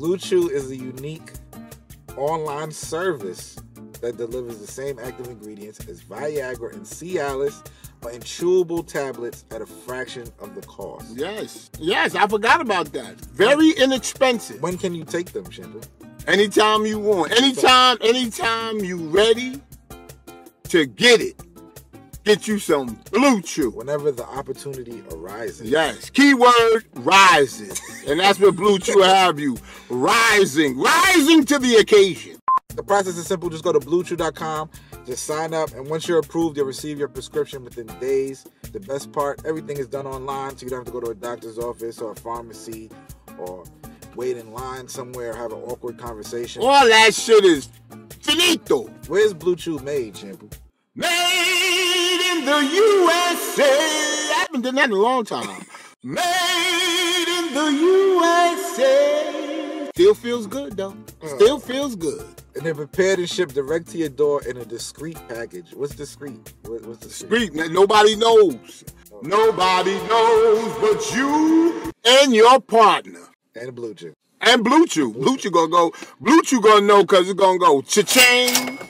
Blue Chew is a unique online service that delivers the same active ingredients as Viagra and Cialis, but in chewable tablets at a fraction of the cost. Yes, I forgot about that. Very inexpensive. When can you take them, Shampoo? Anytime you want. Anytime you ready to get it. Get you some Blue Chew. Whenever the opportunity arises. Yes. Keyword, rises. And that's what Blue Chew have you. Rising to the occasion. The process is simple. Just go to bluechew.com. Just sign up. And once you're approved, you'll receive your prescription within days. The best part, everything is done online. So you don't have to go to a doctor's office or a pharmacy or wait in line somewhere, have an awkward conversation. All that shit is finito. Where's Blue Chew made, Shampoo? Made in the USA. I haven't done that in a long time. Made in the USA. Still feels good, though. Still feels good. And they're prepared and shipped direct to your door in a discreet package. What's discreet? What's discreet? Nobody knows. Nobody knows but you and your partner. And Blue Chew. And Blue Chew. Blue Chew gonna go. Blue Chew gonna know because it's gonna go cha-ching.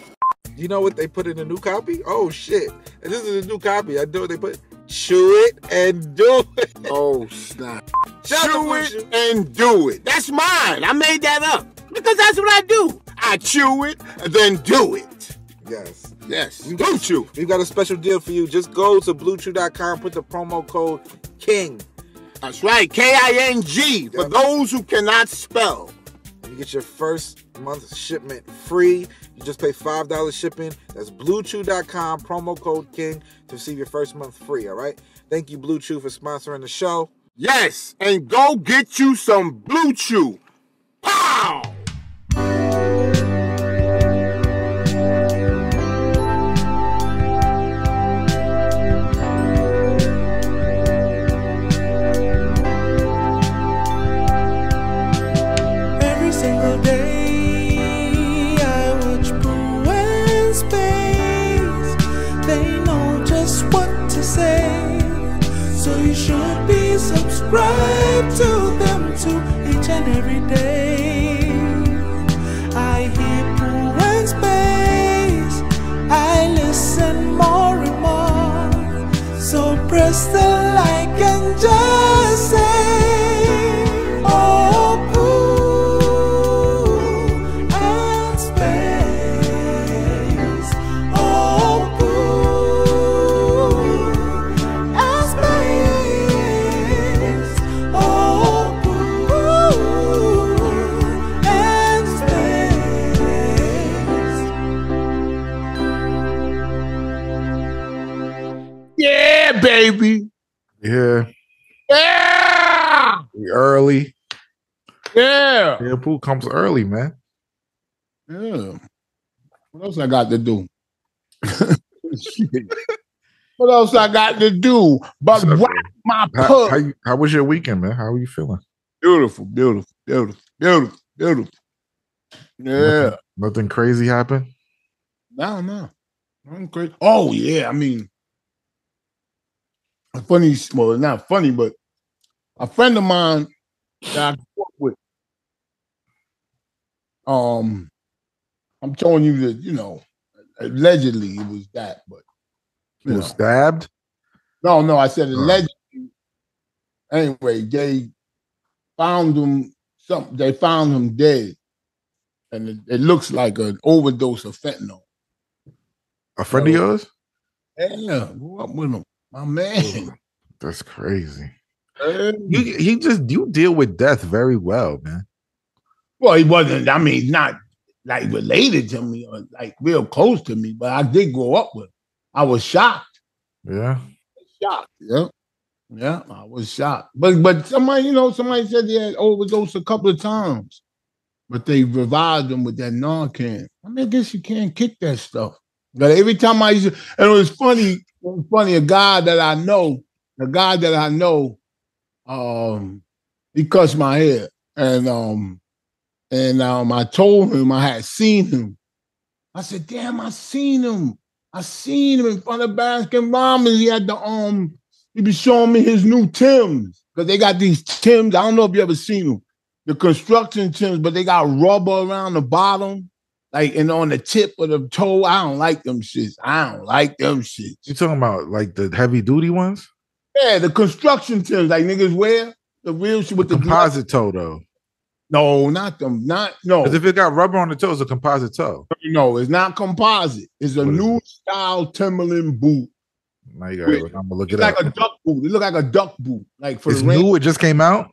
You know what they put in the new copy? Oh, shit. And this is a new copy. I know what they put. Chew it and do it. Oh, snap. Chew it and do it. That's mine. I made that up. Because that's what I do. I chew it and then do it. Yes. Yes. Blue Chew. We've got a special deal for you. Just go to bluechew.com, put the promo code KING. That's right. KING. For those who cannot spell. You get your first month's shipment free. You just pay $5 shipping. That's bluechew.com, promo code KING to receive your first month free, all right? Thank you, Blue Chew, for sponsoring the show. Yes, and go get you some Blue Chew. Pow! Subscribe to them too each and every day. I hear PooNSpace. I listen more and more. So press the like and just say, oh, PooNSpace. Oh, baby. Yeah. Yeah. We early. Yeah. Shampoo comes early, man. Yeah. What else I got to do? What else I got to do? But whack my put. How was your weekend, man? How are you feeling? Beautiful, beautiful, beautiful, beautiful, beautiful. Yeah. Nothing crazy happened? No. Nothing crazy. Oh, yeah. I mean, funny, well, not funny, but a friend of mine that I work with. I'm telling you that, you know, allegedly it was that, but he was stabbed? No, I said allegedly. Anyway, they found him dead. And it looks like an overdose of fentanyl. A friend of yours? Yeah, grew up with him. My man. That's crazy. You deal with death very well, man. Well, he wasn't, I mean, not like related to me or like real close to me, but I did grow up with him. I was shocked. Yeah. Yeah, I was shocked. But somebody said they had overdosed a couple of times, but they revived him with that Narcan. I mean, I guess you can't kick that stuff. But every time and it was funny, a guy that I know, he cuts my hair. And I told him I had seen him. I said, damn, I seen him in front of Baskin Robbins. He had he be showing me his new Timbs. Because they got these Timbs. I don't know if you ever seen them. The construction Timbs, but they got rubber around the bottom, like and on the tip of the toe. I don't like them shits. You talking about like the heavy duty ones? Yeah, the construction Timbs, like niggas wear the real shit with the composite toe though. No, not them. Not no. Because if it got rubber on the toe, it's a composite toe. No, it's not composite. It's a new style Timberland boot. Now you got it. I'm gonna look it up. Like a duck boot. It look like a duck boot. Like for it's the rain. new. It just came out.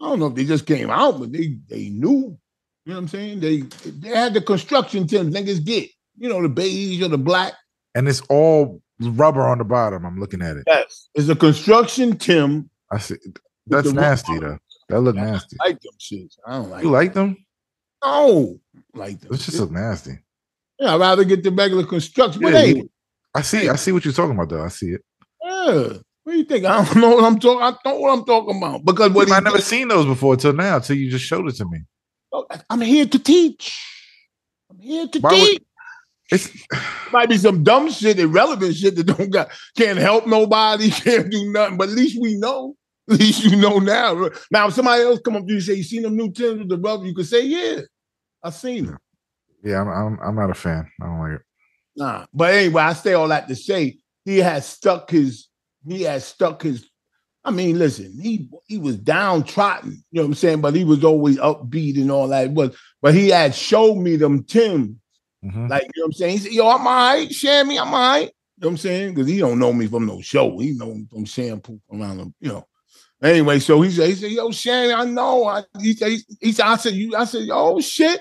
I don't know if they just came out, but they knew. You know what I'm saying? They had the construction Timbs niggas get. You know, the beige or the black. And it's all rubber on the bottom. I'm looking at it. Yes, it's a construction Tim. I see. That's nasty though. That look nasty. I like them shits. I don't like. You like them? No, like them. This just look nasty. Yeah, I'd rather get the regular construction. Yeah, but hey, I see what you're talking about though. I see it. Yeah. What do you think? I don't know what I'm talking. I know what I'm talking about because what I've never seen those before till now. Till you just showed it to me. I'm here to teach. I'm here to teach. It might be some dumb shit, irrelevant shit that can't help nobody, can't do nothing. But at least we know. At least you know now. Now, if somebody else come up to you and say, "You seen them new Timbs with the rubber?" You could say, "Yeah, I seen them." Yeah, I'm not a fan. I don't like it. Nah, but anyway, I say all that to say he had stuck his. I mean, listen, he was downtrodden. You know what I'm saying? But he was always upbeat and all that. But he had showed me them Timbs. Mm-hmm. Like, you know what I'm saying? He said, yo, I'm all right, Shammy, I'm all right. You know what I'm saying? Because he don't know me from no show. He know me from Shampoo around him, you know. Anyway, so he said, yo, Shammy, I know. He said, I said, oh shit,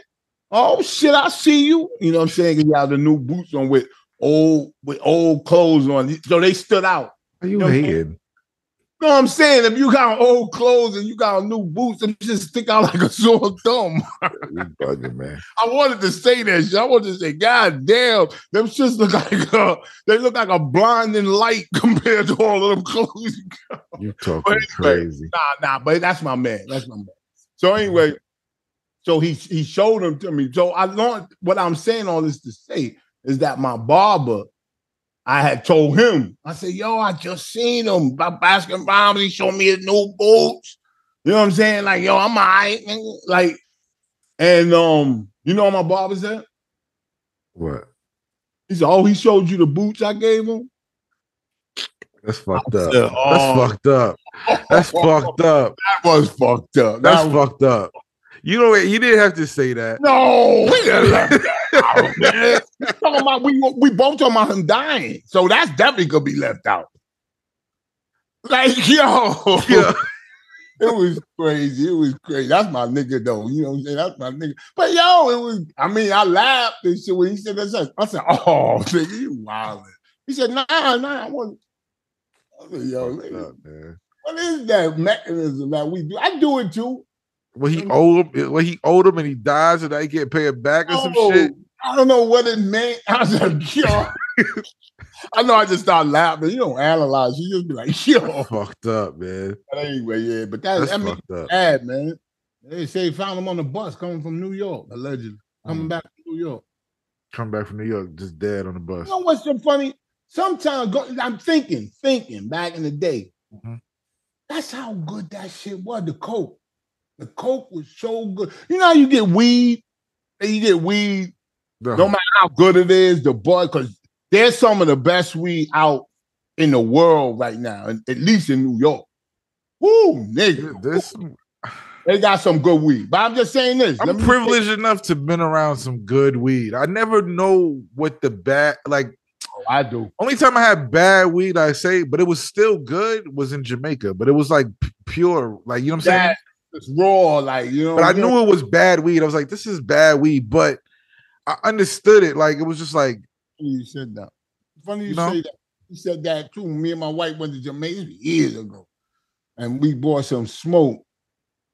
I see you. You know what I'm saying? He had the new boots on with old clothes on. So they stood out. Are you hating? You know what I'm saying? If you got old clothes and you got new boots, them just stick out like a sore thumb. You bugging, man. I wanted to say that shit. I wanted to say, God damn, them shits look like they look like a blinding light compared to all of them clothes. You talking crazy. Nah, but that's my man. So anyway, so he showed them to me. So I learned what I'm saying all this to say is that my barber, I had told him, I said, yo, I just seen him by Baskin Robbins. He showed me his new boots. You know what I'm saying? Like, yo, I'm all right. Like, and you know what my barber said? What? He said, oh, he showed you the boots I gave him? That's fucked up. That's fucked up. That's fucked up. That was fucked up. That's fucked up. You know what? You didn't have to say that. No, we didn't left that out, man. Talking about we both talking about him dying, so that's definitely gonna be left out. Like yo, Yeah. It was crazy. It was crazy. That's my nigga though. You know what I'm saying? That's my nigga. But yo, it was. I mean, I laughed and shit when he said that. I said, "Oh, nigga, you wildin'." He said, "Nah, I wasn't." I said, "Yo, nigga, what is that mechanism that we do? I do it too." When he owed him and he dies and I can't pay it back or some shit. I don't know what it meant. I was like, yo. I know I just started laughing. You don't analyze. You just be like, yo. Fucked up, man. But anyway, yeah. But that's fucked up. Bad, man. They say found him on the bus coming from New York, allegedly. Coming back from New York. Come back from New York, just dead on the bus. You know what's so funny? Sometimes I'm thinking back in the day. Mm-hmm. That's how good that shit was, the Coke. The Coke was so good. You know how you get weed? And you get weed, no matter how good it is, the bud, because there's some of the best weed out in the world right now, and at least in New York. Woo, nigga. They got some good weed. But I'm just saying this. I'm privileged enough to have been around some good weed. I never know what the bad, like. Oh, I do. Only time I had bad weed, I say, but it was still good, was in Jamaica. But it was like pure, like, you know what I'm saying? It's raw, like, you know. But I knew it was bad weed. I was like, this is bad weed, but I understood it. Like, it was just like. You said that. Funny you say that. You said that too. Me and my wife went to Jamaica years ago, and we bought some smoke,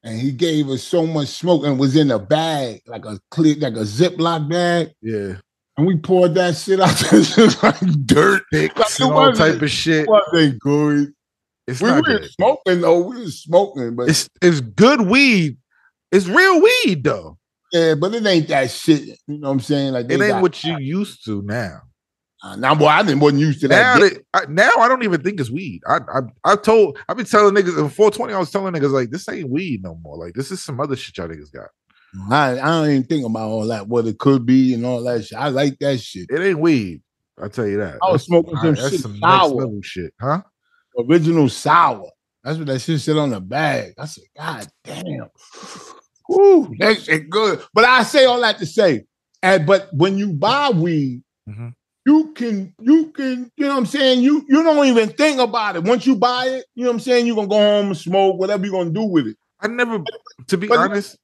and he gave us so much smoke, and it was in a bag, like a Ziploc bag. Yeah. And we poured that shit out there like dirt, like and all type of shit. It wasn't good. We were smoking though. We were smoking, but it's good weed. It's real weed though. Yeah, but it ain't that shit. You know what I'm saying? Like it ain't what you used to now. Now, boy, wasn't used to that. Now I don't even think it's weed. I've been telling niggas in 420. I was telling niggas like this ain't weed no more. Like this is some other shit y'all niggas got. I don't even think about all that. What it could be and all that shit. I like that shit. It ain't weed. I tell you that. I was smoking some shit some sour. next level shit, huh? Original sour. That's what that shit said on the bag. I said, God damn. Woo, that shit good. But I say all that to say, but when you buy weed, you can, you know what I'm saying? You don't even think about it. Once you buy it, you know what I'm saying? You're gonna go home and smoke, whatever you're gonna do with it. To be honest,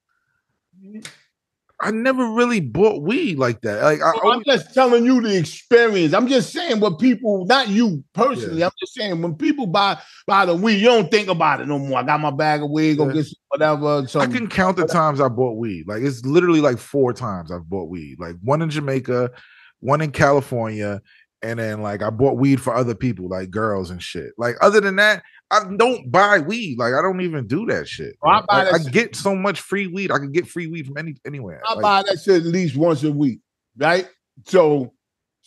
I never really bought weed like that. Like I'm just telling you the experience. I'm just saying what people, not you personally. Yeah. I'm just saying when people buy the weed, you don't think about it no more. I got my bag of weed, go get some whatever. I can count the times I bought weed. Like it's literally like 4 times I've bought weed. Like one in Jamaica, one in California, and then like I bought weed for other people, like girls and shit. Like other than that, I don't buy weed. Like I don't even do that shit. Well, I get so much free weed. I can get free weed from anywhere. I buy that shit at least once a week, right? So,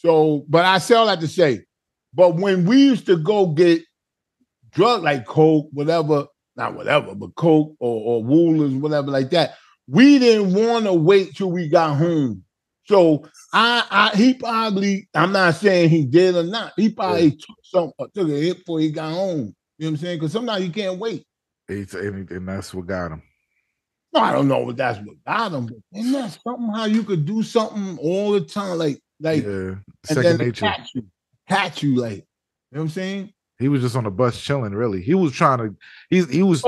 but I say all that to say, but when we used to go get drugs like coke, whatever, not whatever, but coke or Woolers, whatever like that, we didn't want to wait till we got home. So he probably, I'm not saying he did or not. He probably took a hit before he got home. You know what I'm saying? Because sometimes you can't wait. And that's what got him. No, I don't know if that's what got him, but isn't that something how you could do something all the time? Like second nature. Catch you, like, you know what I'm saying? He was just on the bus chilling, really. He was trying to, he was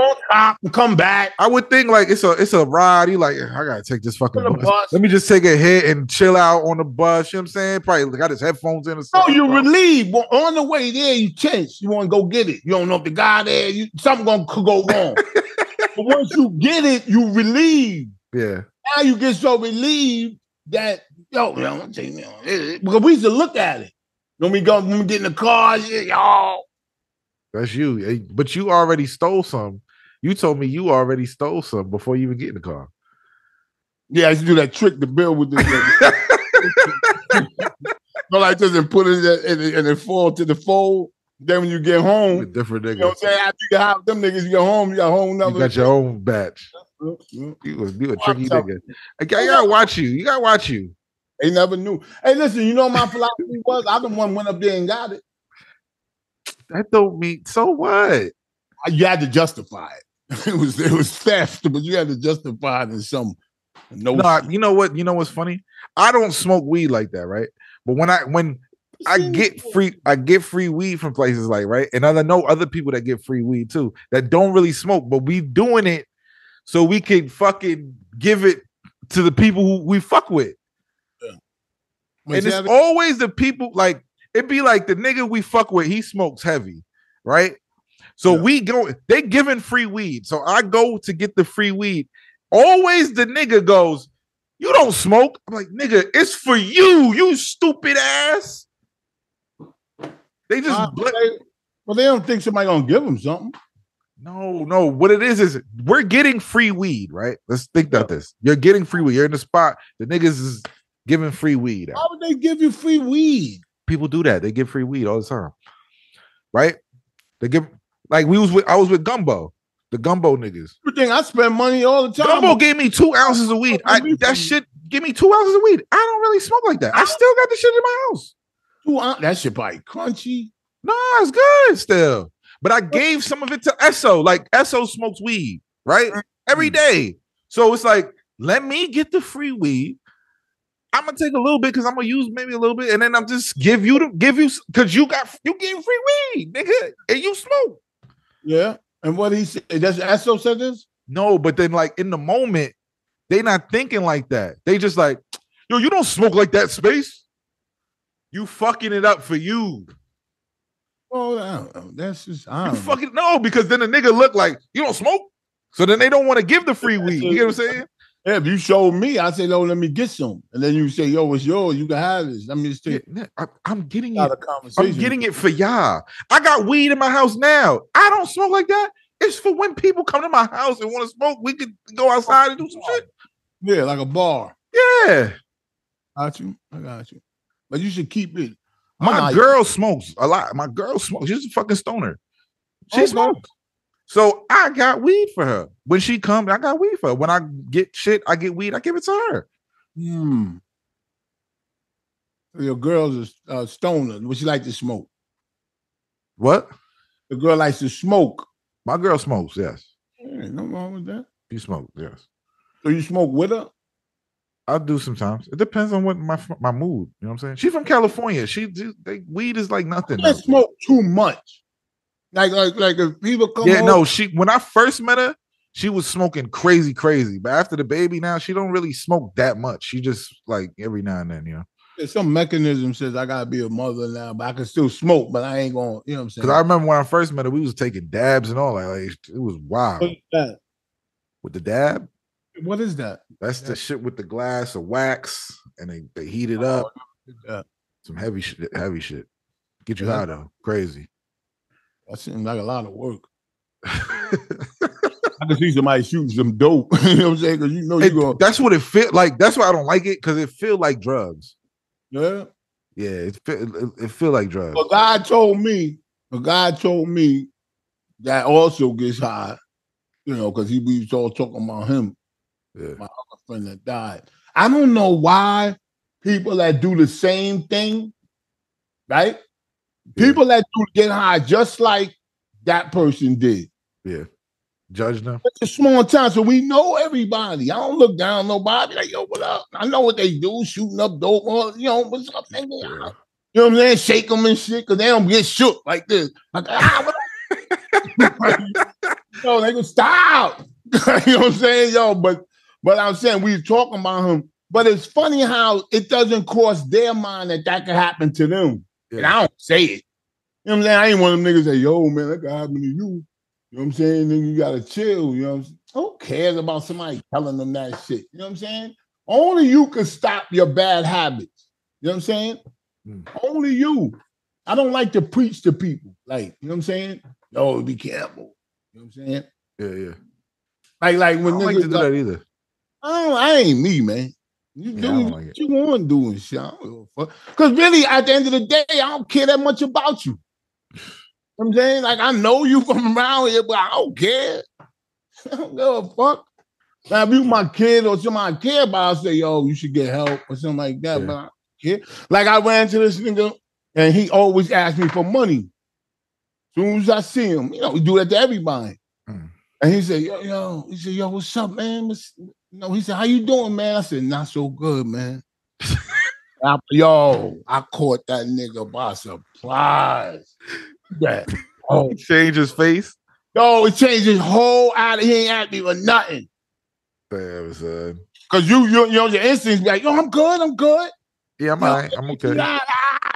come back. I would think like it's a ride. He like, I gotta take this fucking bus. Let me just take a hit and chill out on the bus. You know what I'm saying? Probably got his headphones in or something. No, you relieved. Well, on the way there, you tense. You want to go get it. You don't know if the guy there, something could go wrong. But once you get it, you relieved. Yeah. Now you get so relieved that, because we used to look at it. When we get in the car, y'all. That's you. But you already stole some. You told me you already stole some before you even get in the car. Yeah, I used to do that trick to Bill with the no, like this and put it and it fall to the fold. Then when you get home, different niggas. You know what I'm saying? After you have them niggas, you get home, you got home number. You got your own batch. You a tricky nigga. I gotta watch you. You gotta watch you. They never knew. Hey, listen, you know what my philosophy was? I the one went up there and got it. That don't mean so what? You had to justify it. It was theft, but you had to justify it in some you know what? You know what's funny? I don't smoke weed like that, right? But when I get free weed from places like, right, and I know other people that get free weed too that don't really smoke, but we doing it so we can fucking give it to the people who we fuck with. And it's always the people, like, it'd be like the nigga we fuck with, he smokes heavy, right? So we go, they giving free weed. So I go to get the free weed. Always the nigga goes, you don't smoke. I'm like, nigga, it's for you, you stupid ass. They just well, they don't think somebody gonna give them something. No. What it is we're getting free weed, right? Let's think about this. You're getting free weed. You're in the spot. The niggas is giving free weed out. Why would they give you free weed? People do that. They give free weed all the time, right? They give, like I was with Gumbo, the Gumbo niggas. You think I spend money all the time? Gumbo gave me 2 ounces of weed. That shit give me 2 ounces of weed. I don't really smoke like that. I still got the shit in my house. 2 ounces. That shit probably crunchy. No, it's good still. But I gave some of it to Esso. Like Esso smokes weed, right? Every day. So it's like, let me get the free weed. I'm gonna take a little bit because I'm gonna use maybe a little bit, and then I'm just give you because you gave free weed, nigga, and you smoke. Yeah, and what he said, that's Esso said this? No, but then like in the moment, they not thinking like that. They just like, yo, you don't smoke like that, Space. You fucking it up for you. Oh, I don't know. That's just fucking no, because then the nigga look like you don't smoke, so then they don't want to give the free weed. You get what I'm saying? Yeah, if you showed me, I say, no, let me get some. And then you say, yo, it's yours. You can have this. Let me just take I'm getting it. I'm getting it for y'all. I got weed in my house now. I don't smoke like that. It's for when people come to my house and want to smoke, we could go outside and do some shit. Yeah, like a bar. Yeah. I got you. But you should keep it. My girl smokes a lot. My girl smokes. She's a fucking stoner. She smokes. So I got weed for her. When she comes, I got weed for her. When I get shit, I get weed, I give it to her. Your girl's a stoner. Would she like to smoke? What? The girl likes to smoke. My girl smokes, yes. Ain't no wrong with that. She smokes, yes. So you smoke with her? I do sometimes. It depends on what my mood. You know what I'm saying? She's from California. Weed is like nothing. I smoke too much. Like if people come. Yeah, no. When I first met her, she was smoking crazy. But after the baby, now she don't really smoke that much. She just like every now and then, you know. There's some mechanism says I gotta be a mother now, but I can still smoke, but I ain't gonna, you know what I'm saying? Because I remember when I first met her, we was taking dabs and all that. Like, it was wild. What is that? With the dab? What is that? That's the shit with the glass of wax, and they heat it up. Some heavy shit. Get you high though. Crazy. That seems like a lot of work. I can see somebody shooting some dope. You know what I'm saying? Because you know you're going. That's what it feel like. That's why I don't like it, because it feel like drugs. Yeah. Yeah, it feel like drugs. A guy told me that also gets high, you know, because we was all talking about him. Yeah. My other friend that died. I don't know why people that do the same thing, right? Yeah. People that do get high just like that person did. Yeah. Judge them. It's a small town, so we know everybody. I don't look down on nobody. Like, yo, what up? I know what they do, shooting up dope, or, you know, what's up, nigga? Yeah. You know what I'm saying? Shake them and shit, because they don't get shook like this. Like, what up? Yo, they go, stop. You know what I'm saying? Yo, but I'm saying we talking about him, but it's funny how it doesn't cross their mind that could happen to them. Yeah. And I don't say it. You know what I'm saying? I ain't one of them niggas say, yo, man, that could happen to you. You know what I'm saying? Then you gotta chill. You know what I'm saying? Who cares about somebody telling them that shit? You know what I'm saying? Only you can stop your bad habits. You know what I'm saying? Only you. I don't like to preach to people. Like, you know what I'm saying? Yo, be careful. You know what I'm saying? Yeah. Like when I don't like to do that either. I ain't me, man. You do what you want to do and shit. I don't give a fuck. Because really, at the end of the day, I don't care that much about you. You know what I'm saying? Like, I know you from around here, but I don't care. I don't give a fuck. Now, if you my kid or somebody I care about, I'll say, yo, you should get help or something like that. Yeah. But I don't care. Like, I ran to this nigga, and he always asked me for money. As soon as I see him, you know, we do that to everybody. And he said, yo, what's up, man? He said, how you doing, man? I said, not so good, man. I caught that nigga by surprise. That change his face. Yo, it changed his whole attitude. He ain't at me with nothing. Damn, son. Because you know your instincts be like, yo, I'm good. Yeah, I'm all right. I'm okay.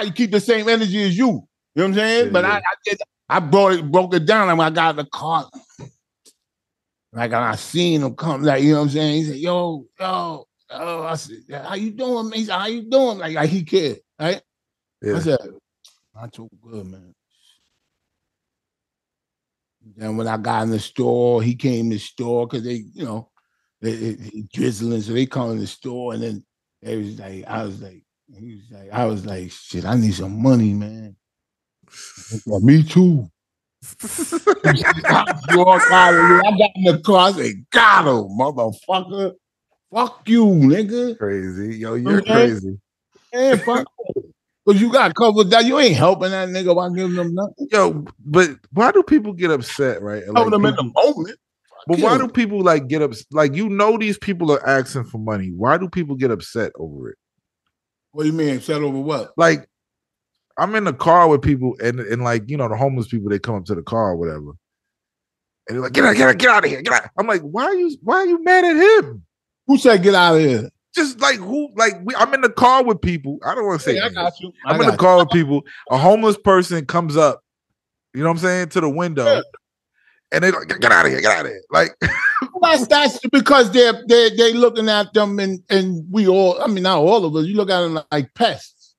You keep the same energy as you. You know what I'm saying? Yeah, but I broke it down, and when I got in the car, like I seen him come, like, you know what I'm saying? He said, yo. I said, how you doing, man? He said, how you doing? Like he cared, right? Yeah. I said, not too good, man. And when I got in the store, he came to the store because they, you know, they drizzling, so they come in the store, and then they was like, I was like, shit, I need some money, man. Said, me too. I got in the car, I said, got him, motherfucker. Fuck you, nigga. Crazy. Yo, you're crazy. Yeah, fuck you. Because you got covered that. You ain't helping that nigga by giving them nothing. Yo, but why do people get upset, right? Helping them in the moment. But why do people like get upset? Like, you know, these people are asking for money. Why do people get upset over it? What do you mean upset over what? Like, I'm in the car with people, and like, you know, the homeless people, they come up to the car or whatever, and they're like, get out of here, get out. I'm like, why are you mad at him? Who said get out of here? Just like who? Like I'm in the car with people. I don't want to say. I got you. I'm in the car with people. A homeless person comes up, you know what I'm saying, to the window, and they're like, get out of here, get out of here. Like that's because they're looking at them, and we all. I mean, not all of us. You look at them like pests.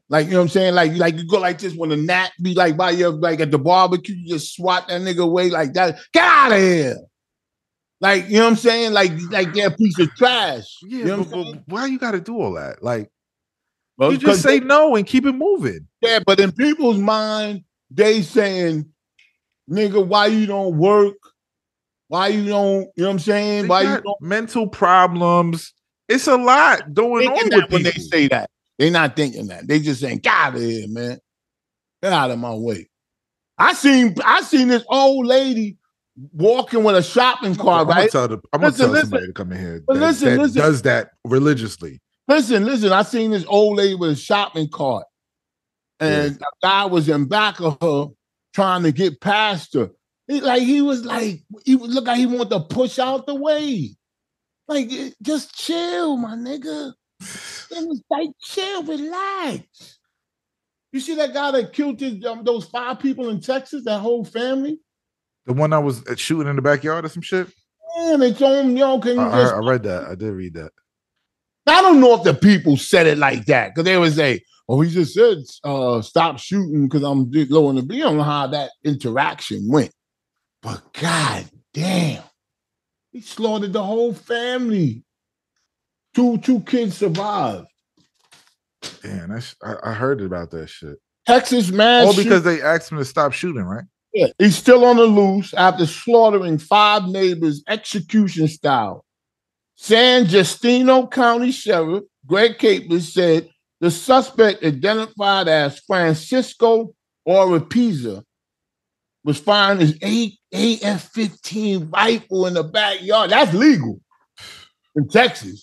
Like, you know what I'm saying? Like you go like this when a gnat be like by your, like at the barbecue, you just swat that nigga away like that. Get out of here. Like, you know what I'm saying? Like they're a piece of trash. Yeah, you know but why you got to do all that? Like, Well, You just say no and keep it moving. Yeah, but in people's mind, they saying, nigga, why you don't work? Why you don't, you know what I'm saying? They Why you got don't mental problems. It's a lot going thinking on that with when people. they say that? They not thinking that. They just saying, get out of here, man. Get out of my way. I seen this old lady walking with a shopping cart, right? I'm gonna tell somebody to come in here But that does that religiously. Listen. I seen this old lady with a shopping cart, and a guy was in back of her trying to get past her. He looked like he wanted to push out the way. Like, just chill, my nigga. It was like, chill, relax. You see that guy that killed those 5 people in Texas, that whole family? The one I was shooting in the backyard or some shit? Yeah, they told him, can you I read that. I did read that. I don't know if the people said it like that, because they would say, he just said, stop shooting because I'm low in the beat. I don't know how that interaction went. But God damn, he slaughtered the whole family. Two kids survived. Damn, I heard about that shit. Texas mass because they asked him to stop shooting, right? Yeah, he's still on the loose after slaughtering 5 neighbors execution style. San Justino County Sheriff Greg Capers said the suspect, identified as Francisco Oropeza, was firing his AR-15 rifle in the backyard. That's legal in Texas.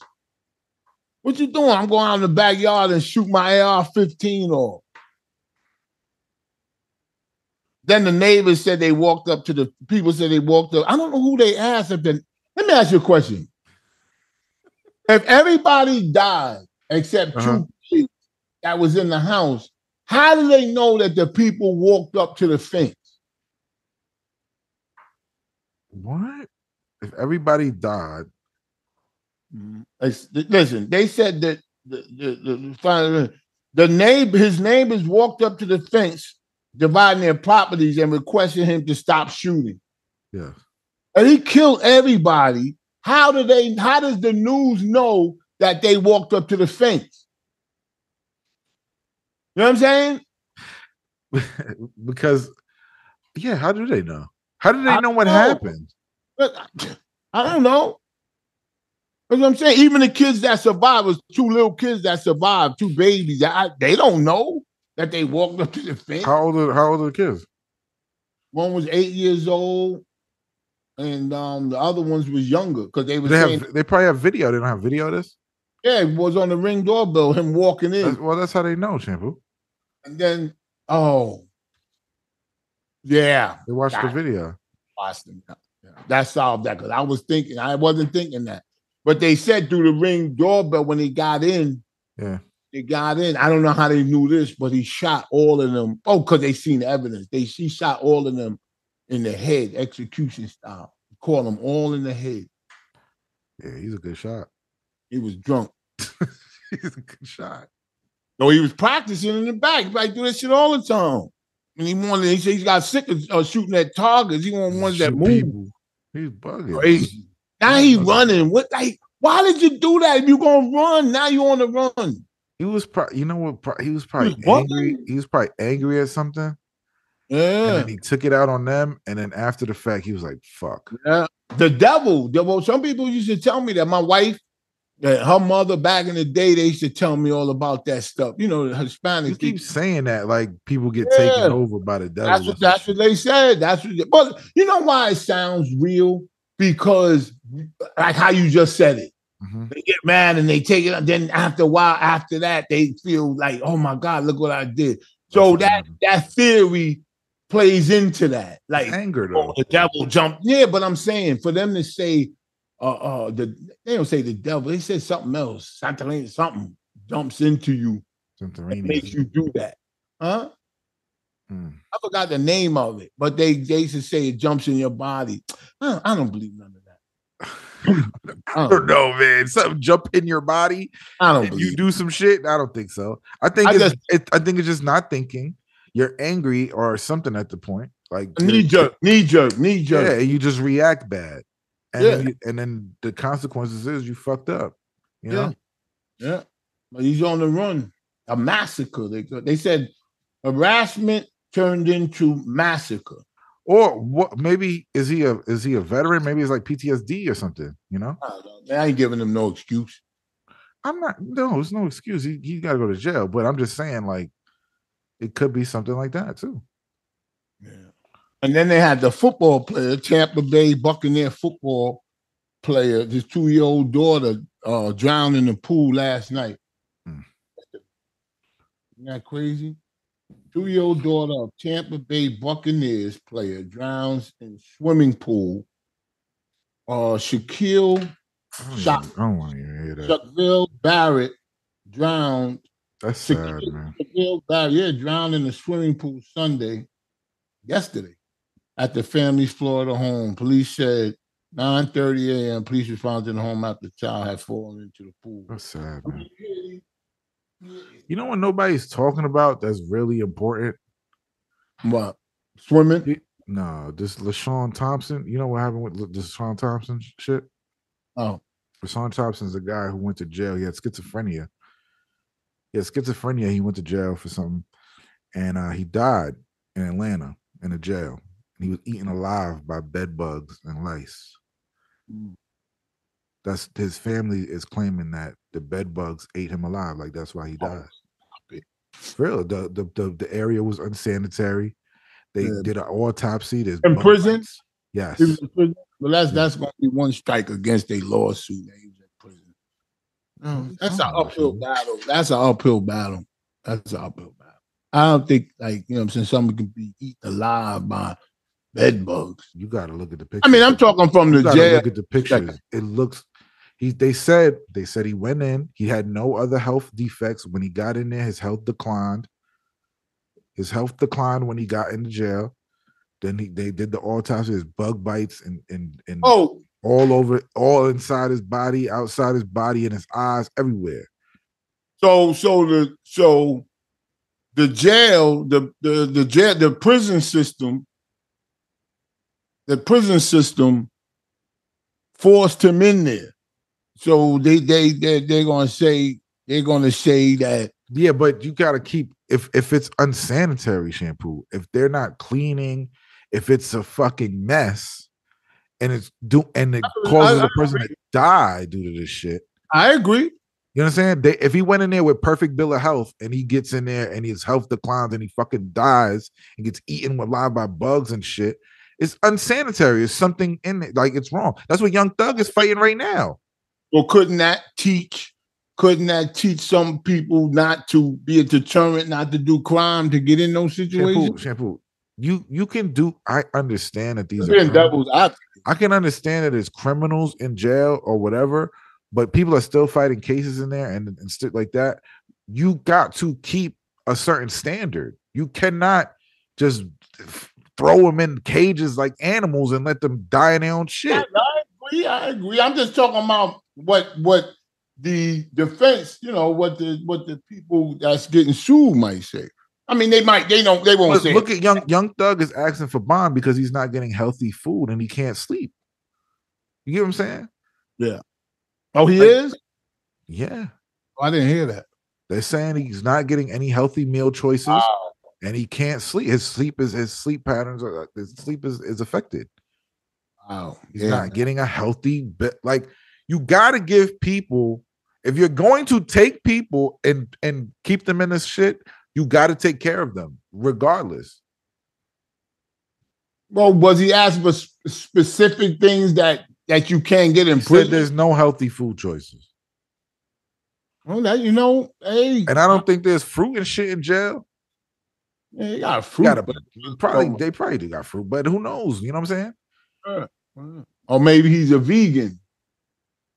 What you doing? I'm going out in the backyard and shoot my AR-15 off. Then the neighbors said they walked up to the people. Said they walked up. I don't know who they asked. Let me ask you a question. If everybody died except 2 kids that was in the house, how do they know that the people walked up to the fence? What? If everybody died? Listen, they said that his neighbors walked up to the fence, dividing their properties, and requested him to stop shooting. Yeah. And he killed everybody. How does the news know that they walked up to the fence? You know what I'm saying? Because, how do they know? How do they know what happened? I don't know. That's what I'm saying. Even the kids that survived, was 2 little kids that survived, 2 babies. They don't know that they walked up to the fence. How old are the kids? One was 8 years old, and the other ones was younger because they probably have video. They don't have video of this? Yeah, it was on the Ring doorbell, him walking in. That's how they know, Shampoo. And then, yeah. They watched the video. That solved that, because I wasn't thinking that. But they said through the Ring doorbell when he got in, he got in. I don't know how they knew this, but he shot all of them. Oh, because they seen the evidence. He shot all of them in the head, execution style. He caught them all in the head. Yeah, he's a good shot. He was drunk. He's a good shot. No, he was practicing in the back. He like do that shit all the time. And he said he's got sick of shooting at targets. He want ones that move. People. He's bugging. Crazy. Now he running. Why did you do that? If you gonna run, now you on the run. He was probably, he was probably angry. He was probably angry at something. Yeah. And then he took it out on them. And then after the fact, he was like, fuck. Yeah. The devil. Some people used to tell me that. My wife, her mother back in the day, they used to tell me all about that stuff. The Hispanics. You keep saying that like people get taken over by the devil. That's what they said. But you know why it sounds real? Because like how you just said it. Mm-hmm. They get mad and they take it. Then after a while, after that, they feel like, oh my God, look what I did. So that theory plays into that. Like anger, though. The devil jumped. Yeah, but I'm saying for them to say, they don't say the devil. They said something else. Something jumps into you. That makes you do that. Huh? I forgot the name of it, but they used to say it jumps in your body. I don't believe none of that. I don't know, man. Something jump in your body. I don't believe you do some shit. I don't think so. I think it's just not thinking. You're angry or something at the point. Like knee jerk. Yeah, you just react bad. And then the consequences is you fucked up. You know? Yeah. But he's on the run. a massacre. They said harassment turned into massacre. Or what? Maybe is he a veteran? Maybe it's like PTSD or something. You know? I ain't giving him no excuse. I'm not. No, it's no excuse. He got to go to jail. But I'm just saying, like, it could be something like that too. Yeah. And then they had the football player, Tampa Bay Buccaneer football player. His 2-year-old daughter drowned in the pool last night. Isn't that crazy? 2-year-old daughter of Tampa Bay Buccaneers player drowns in swimming pool. Shaquille I don't want to even hear that. Shaquille Barrett drowned. That's sad, man. Shaquille Barrett, drowned in the swimming pool yesterday, at the family's Florida home. Police said 9:30 a.m. Police responded to the home after the child had fallen into the pool. That's sad, man. You know what nobody's talking about that's really important? What? Swimming? No, this LaShawn Thompson. You know what happened with this LaShawn Thompson shit? Oh. LaShawn Thompson's the guy who went to jail. He had schizophrenia. He went to jail for something. And he died in Atlanta in a jail. He was eaten alive by bed bugs and lice. That's his family is claiming that the bed bugs ate him alive. Like that's why he died. For real, the area was unsanitary. They did an autopsy. There's in prison. Bites. Yes. He was in prison. Well, that's going to be one strike against a lawsuit. He was in prison. That's an uphill battle. That's an uphill battle. I don't think, like, you know what I'm saying, someone can be eaten alive by bed bugs. You got to look at the pictures. I mean, I'm talking from the jail. Look at the pictures. It looks. They said he went in. He had no other health defects. When he got in there, his health declined. His health declined when he got into jail. Then they did the autopsy. His bug bites and all over, all inside his body, outside his body, in his eyes, everywhere. So the jail, the prison system forced him in there. So they're gonna say that. Yeah, but you gotta keep if it's unsanitary shampoo, if they're not cleaning, if it's a fucking mess, and it causes a person to die due to this shit. I agree. You know what I'm saying? If he went in there with perfect bill of health and he gets in there and his health declines and he fucking dies and gets eaten alive by bugs and shit, it's unsanitary. There's something in it, like it's wrong. That's what Young Thug is fighting right now. Well, couldn't that teach some people not to be a deterrent, not to do crime, to get in those situations? Shampoo. You can do. I understand that these are devil's advocate. I can understand that there's criminals in jail or whatever, but people are still fighting cases in there and stuff like that. You got to keep a certain standard. You cannot just throw them in cages like animals and let them die in their own shit. I agree. I'm just talking about what the defense, what the people that's getting sued might say. I mean, they won't say. Look at Young Thug is asking for bond because he's not getting healthy food and he can't sleep. You get what I'm saying? Yeah. Oh, he is? Yeah. Oh, I didn't hear that. They're saying he's not getting any healthy meal choices and he can't sleep. His sleep patterns is affected. Wow. He's not getting a healthy bit. Like, you got to give people, if you're going to take people and keep them in this shit, you got to take care of them regardless. Well, was he asked for specific things that you can't get in prison? There's no healthy food choices. Well, hey. And I don't think there's fruit and shit in jail. Yeah, you got fruit. They probably do got fruit, but who knows? You know what I'm saying? Or maybe he's a vegan.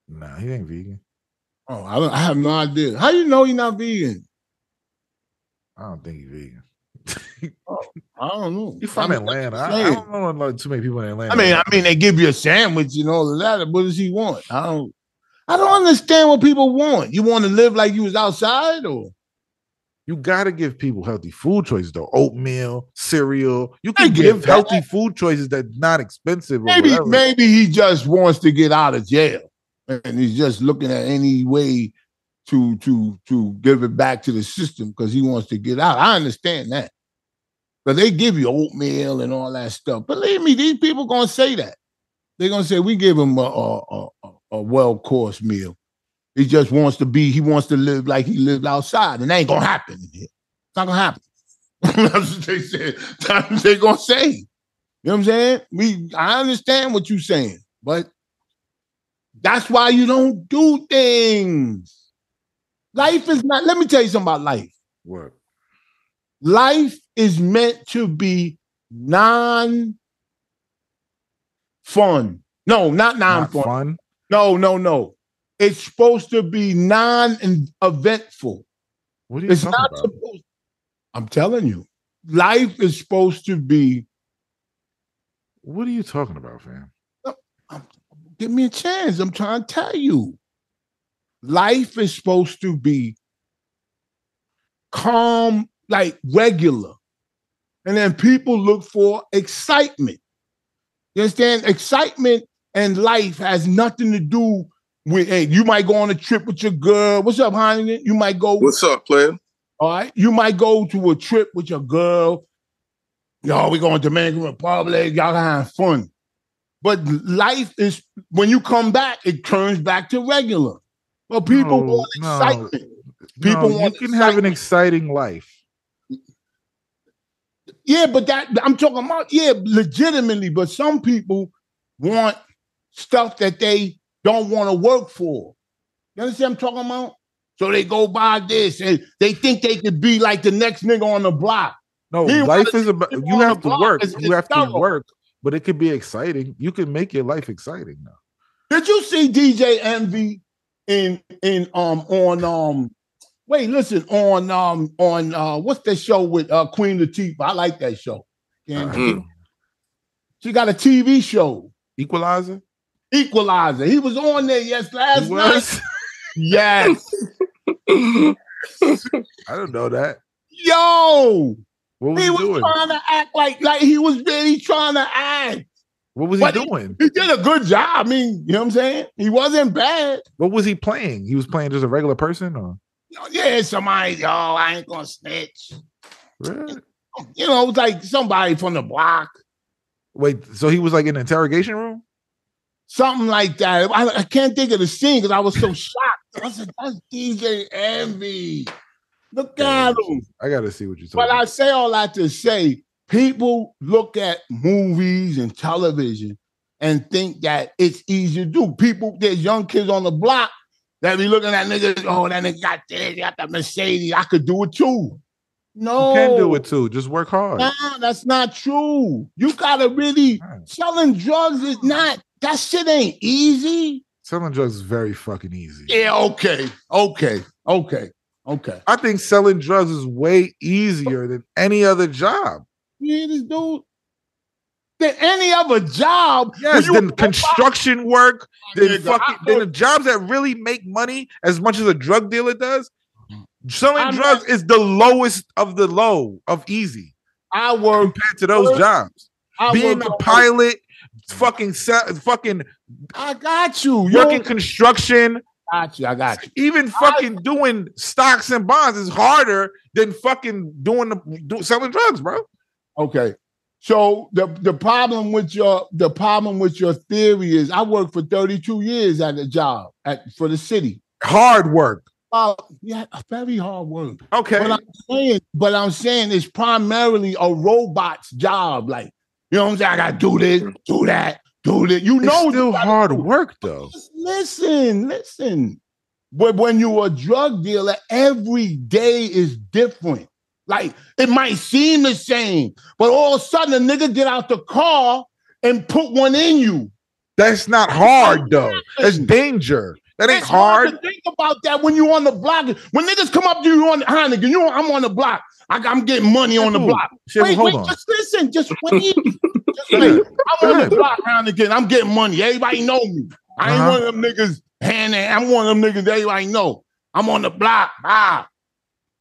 Nah, he ain't vegan. Oh, I have no idea. How you know he's not vegan? I don't think he's vegan. I don't know. He's from Atlanta. I don't know too many people in Atlanta. I mean, they give you a sandwich and all of that. What does he want? I don't understand what people want. You want to live like you was outside, or you got to give people healthy food choices though. Oatmeal, cereal. You can give healthy food choices that's not expensive. Maybe he just wants to get out of jail, and he's just looking at any way to give it back to the system because he wants to get out. I understand that. But they give you oatmeal and all that stuff. Believe me, these people gonna say that. They're gonna say we give him a well-course meal. He just wants to live like he lived outside, and that ain't gonna happen in here. It's not gonna happen. That's what they said. That's what they're gonna say. You know what I'm saying? I understand what you're saying, but that's why you don't do things. Life is not, let me tell you something about life. What? Life is meant to be non-fun. No, not non-fun. No. It's supposed to be non-eventful. What are you talking about? I'm telling you, life is supposed to be. What are you talking about, fam? Give me a chance. I'm trying to tell you. Life is supposed to be calm, like regular. And then people look for excitement. You understand? Excitement and life has nothing to do with, hey, you might go on a trip with your girl. What's up, Hynaken? You might go. What's up, player? All right. You might go to a trip with your girl. Yo, we going to Dominican Republic. Y'all have fun. But life is, when you come back, it turns back to regular. But people want excitement. People want you can have an exciting life. Yeah, but that I'm talking about, legitimately. But some people want stuff that they don't want to work for. You understand what I'm talking about? So they go buy this and they think they could be like the next nigga on the block. No, life is about, you have to work. You have to work, but it could be exciting. You can make your life exciting now. Did you see DJ Envy on what's that show with Queen Latifah? I like that show. She got a TV show. Equalizer. He was on there last night. Yes. I don't know that. Yo, what was he doing? Trying to act like he was really trying to act. What was he doing? He did a good job. I mean, you know what I'm saying? He wasn't bad. What was he playing? He was playing just a regular person, or? Yeah, somebody. I ain't gonna snitch. Really? You know, it was like somebody from the block. Wait, so he was like in an interrogation room? Something like that. I can't think of the scene because I was so shocked. I said, that's DJ Envy. Look at him. I got to see what you're talking about. But I say all that to say, people look at movies and television and think that it's easy to do. There's young kids on the block that be looking at niggas, oh, that nigga got this, got that Mercedes. I could do it too. No. You can do it too. Just work hard. Nah, that's not true. You got to really, selling drugs is not, that shit ain't easy. Selling drugs is very fucking easy. Yeah, okay. I think selling drugs is way easier than any other job. Yeah, this dude. Than any other job. Yes, than construction work, than the jobs that really make money as much as a drug dealer does. Selling drugs is the lowest of the low of easy. I work compared to those jobs. Being a pilot, fucking. I got you. Working construction. I got you. Even fucking doing stocks and bonds is harder than fucking selling drugs, bro. Okay. So the problem with your theory is I worked for 32 years at a job for the city. Hard work. Yeah, very hard work. Okay. But I'm saying it's primarily a robot's job. Like, you know what I'm saying? I gotta do this, do that, do this. You know, it's still hard work though. Just listen. But when you're a drug dealer, every day is different. Like, it might seem the same, but all of a sudden a nigga get out the car and put one in you. That's not hard though. That's danger. That ain't hard. To think about that when you on the block. When niggas come up to you on Hynaken, I'm on the block. I'm getting money on the block. Wait, just listen. Just wait. I'm on the block, Hynaken. I'm getting money. Everybody know me. I ain't one of them niggas. I'm one of them niggas everybody know. I'm on the block.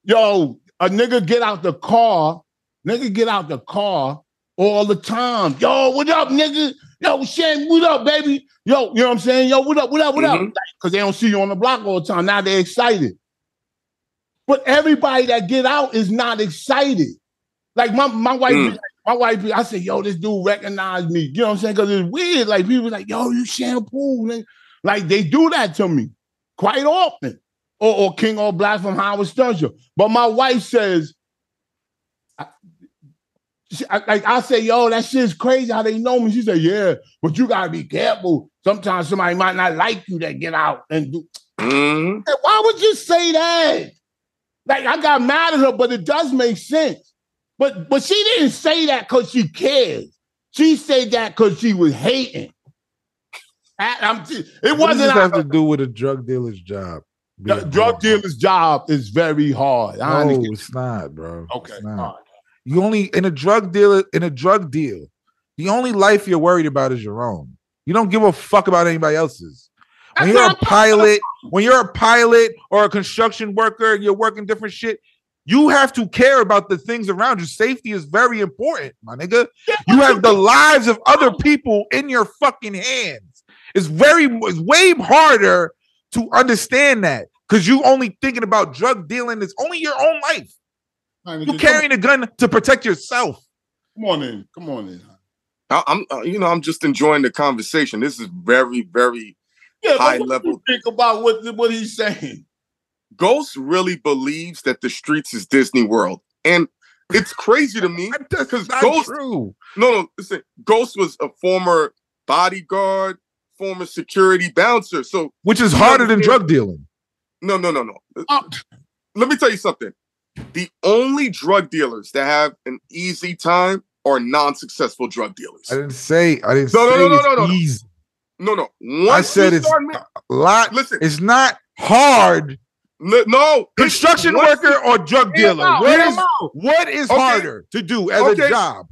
Yo, a nigga get out the car. Nigga get out the car all the time. Yo, what up, nigga? Yo, Shan, what up, baby? Yo, you know what I'm saying? Yo, what up? Because they don't see you on the block all the time. Now they're excited. But everybody that get out is not excited. Like my wife, I say, yo, this dude recognized me. You know what I'm saying? Because it's weird. Like people like, yo, you Shampoo. Man. Like they do that to me quite often. Or King All Black from Howard Stern Show. But my wife says, I say, yo, that shit's crazy how they know me. She said, yeah, but you gotta be careful. Sometimes somebody might not like you that get out and do. Why would you say that? Like I got mad at her, but it does make sense. But she didn't say that because she cares. She said that because she was hating. It wasn't. What does have to do with a drug dealer's job? The drug dealer's job is very hard. No, it's not, bro. Okay. It's not. You only in a drug deal, the only life you're worried about is your own. You don't give a fuck about anybody else's. When you're a pilot or a construction worker, you're working different shit. You have to care about the things around you. Safety is very important, my nigga. You have the lives of other people in your fucking hands. It's way harder to understand that because you only thinking about drug dealing. It's only your own life. You carrying a gun to protect yourself. Come on in. I'm just enjoying the conversation. This is very, very high level. Think about what he's saying. Ghost really believes that the streets is Disney World, and it's crazy to me because Ghost. True. No, listen. Ghost was a former bodyguard, former security bouncer. So, which is harder than drug dealing. No. Let me tell you something. The only drug dealers that have an easy time are non-successful drug dealers. I didn't say no. Easy. No. I said it's a lot. Listen, it's not hard. No. Construction worker or drug dealer. What is harder to do as a job?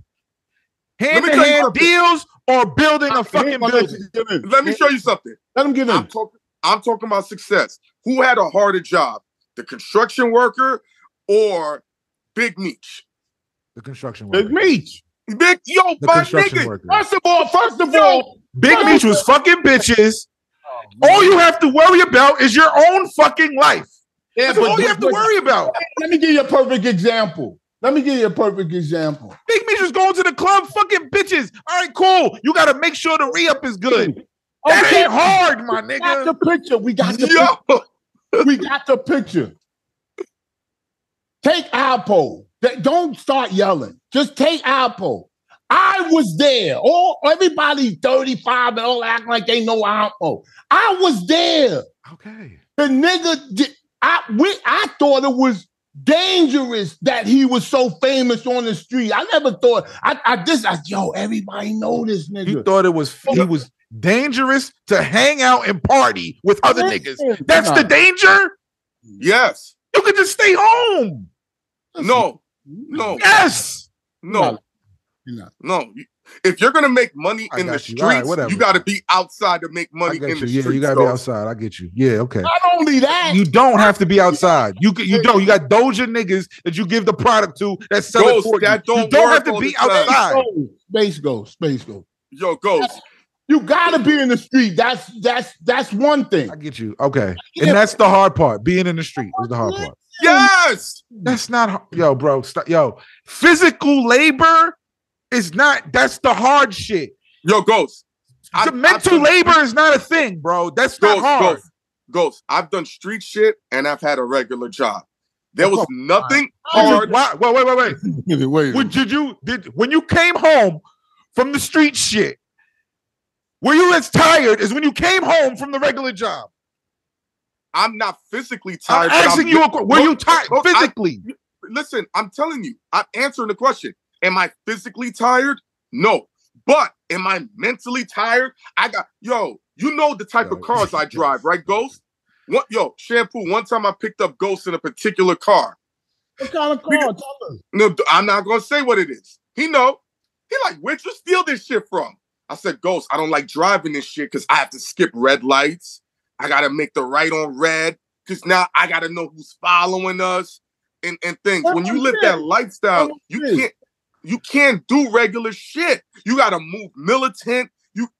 Hand-to-hand deals or building a fucking building? Let me show you something. Let him get in. I'm talking about success. Who had a harder job? The construction worker or Big Meech? The construction worker. Big Meech. My nigga. First of all, Big Meech was fucking bitches. All you have to worry about is your own fucking life. Yeah, that's all you have to worry about. Let me give you a perfect example. Big Meech was going to the club, fucking bitches. All right, cool. You got to make sure the re-up is good. That ain't hard, my nigga. We got the picture. Take Alpo. Don't start yelling. Just take Alpo. I was there. Everybody 35 and all acting like they know Alpo. I was there. Okay. The nigga I thought it was dangerous that he was so famous on the street. I never thought everybody know this nigga. You thought he was dangerous to hang out and party with other niggas. That's the danger? Yes. You could just stay home. No. Yes. No. If you're gonna make money in the streets, you got to be outside to make money in the streets. Yeah, you got to be outside. I get you. Yeah, okay. Not only that, you don't have to be outside. You don't. You got Doja niggas that you give the product to that sell it for you. You don't have to be outside. Space Ghost. Yo, Ghost. You got to be in the street. That's one thing. I get you. Okay, and that's the hard part. Being in the street is the hard part. Yes, that's not. Yo, bro. Stop. Yo, physical labor. That's the hard shit. Yo, Ghost. The mental labor is not a thing, bro. That's not hard. Ghost. I've done street shit and I've had a regular job. There was nothing hard. Wait. When you came home from the street shit, were you as tired as when you came home from the regular job? I'm not physically tired. I'm asking you, were you tired physically? Listen, I'm telling you. I'm answering the question. Am I physically tired? No. But am I mentally tired? you know the type of cars I drive, right, Ghost? Shampoo, one time I picked up Ghost in a particular car. What kind of car? Tell us. No, I'm not going to say what it is. He know. He like, where'd you steal this shit from? I said, Ghost, I don't like driving this shit because I have to skip red lights. I got to make the right on red because now I got to know who's following us and things. When you live that lifestyle, you can't do regular shit. You got to move militant.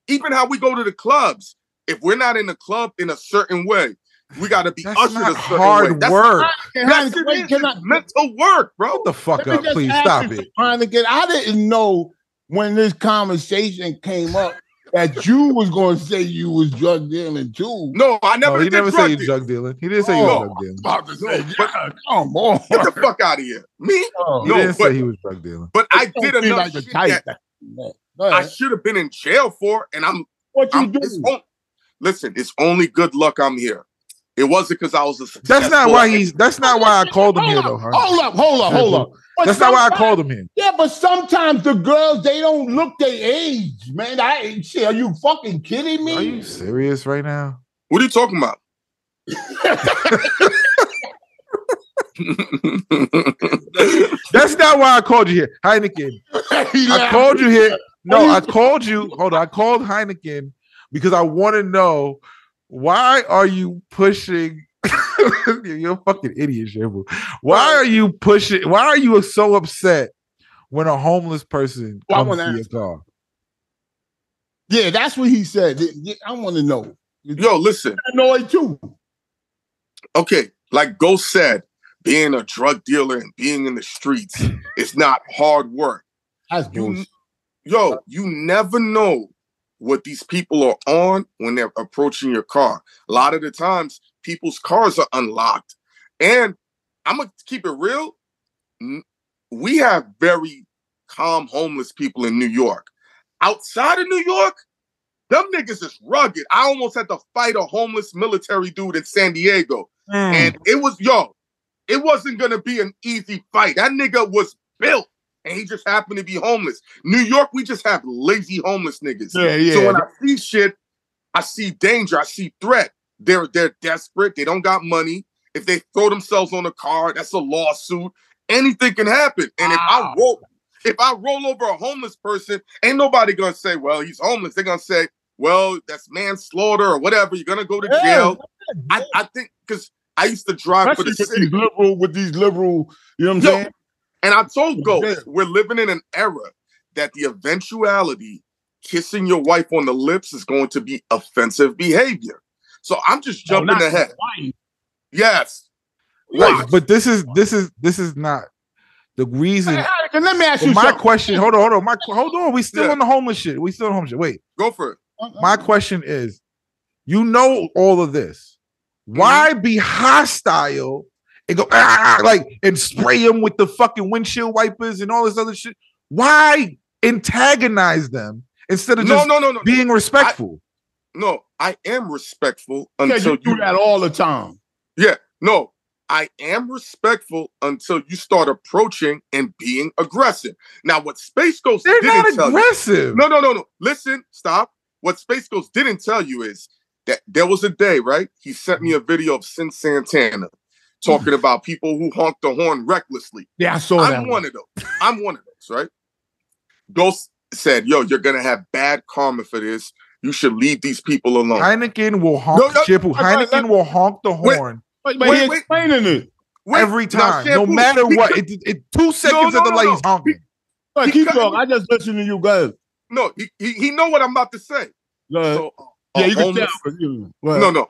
Even how we go to the clubs. If we're not in the club in a certain way, We gotta be That's ushered a not certain hard way. That's work. that shit is mental work, bro. What the fuck Let up, me just please ask stop you, it. Hynaken, I didn't know when this conversation came up that you was going to say you was drug dealing too. No, I never No, he did never said drug he deal. drug dealing. He didn't say he was Oh, drug dealing. about to say, but- yeah, come on. Get the fuck out of here. Me? Oh. He No, didn't but say he was drug dealing. but I Don't did seem enough like the shit type that Go I ahead. should have been in jail for, and What you do? listen, it's only good luck I'm here. It wasn't because I was a That's not why That's not why I called him here, though. Hold up. But That's not why I called him here. Yeah, but sometimes the girls, they don't look their age, man. Shit, are you fucking kidding me? Are you serious right now? What are you talking about? That's not why I called you here, Hynaken. I called you here. No, I called you. Hold on. I called Hynaken because I want to know, why are you pushing? You're a fucking idiot, Shampoo. Why are you pushing? Why are you so upset when a homeless person comes to your car? Yeah, that's what he said. I want to know. Yo, listen. Annoyed too. Okay, like Ghost said, being a drug dealer and being in the streets is not hard work. That's bullshit. You never know what these people are on when they're approaching your car. A lot of the times, people's cars are unlocked. And I'm going to keep it real. We have very calm homeless people in New York. Outside of New York, them niggas is rugged. I almost had to fight a homeless military dude in San Diego. And it wasn't going to be an easy fight. That nigga was built. And he just happened to be homeless. New York, we just have lazy homeless niggas. Yeah. So when I see shit, I see danger, I see threat. They're desperate. They don't got money. If they throw themselves on a car, that's a lawsuit. Anything can happen. And if I roll over a homeless person, ain't nobody gonna say, well, he's homeless. They're gonna say, well, that's manslaughter or whatever. You're gonna go to jail. I think because I used to drive for the city with these liberal, you know what I'm saying? And I told Ghost, we're living in an era that the eventuality kissing your wife on the lips is going to be offensive behavior. So I'm just jumping ahead. Yes. Right. But this is not the reason. Let me ask you my something. question. Hold on. We still on the homeless shit. Wait. Go for it. My question is, you know all of this. Why be hostile and go and spray them with the fucking windshield wipers and all this other shit? Why antagonize them instead of just being respectful? I am respectful until you do that all the time. Yeah, no, I am respectful until you start approaching and being aggressive. Now, what Space Ghost didn't tell aggressive. You, no. Listen, stop. What Space Ghost didn't tell you is that there was a day, right? He sent me a video of Sin Santana talking about people who honk the horn recklessly. Yeah, I saw that. I'm one of those, right? Ghost said, yo, you're going to have bad karma for this. You should leave these people alone. Hynaken will honk Hynaken will honk the horn. Wait, he's explaining it. Every time, no matter what. 2 seconds of the light, he's honking. Keep going. I just listen to you guys. No, he know what I'm about to say. So, you can tell. No.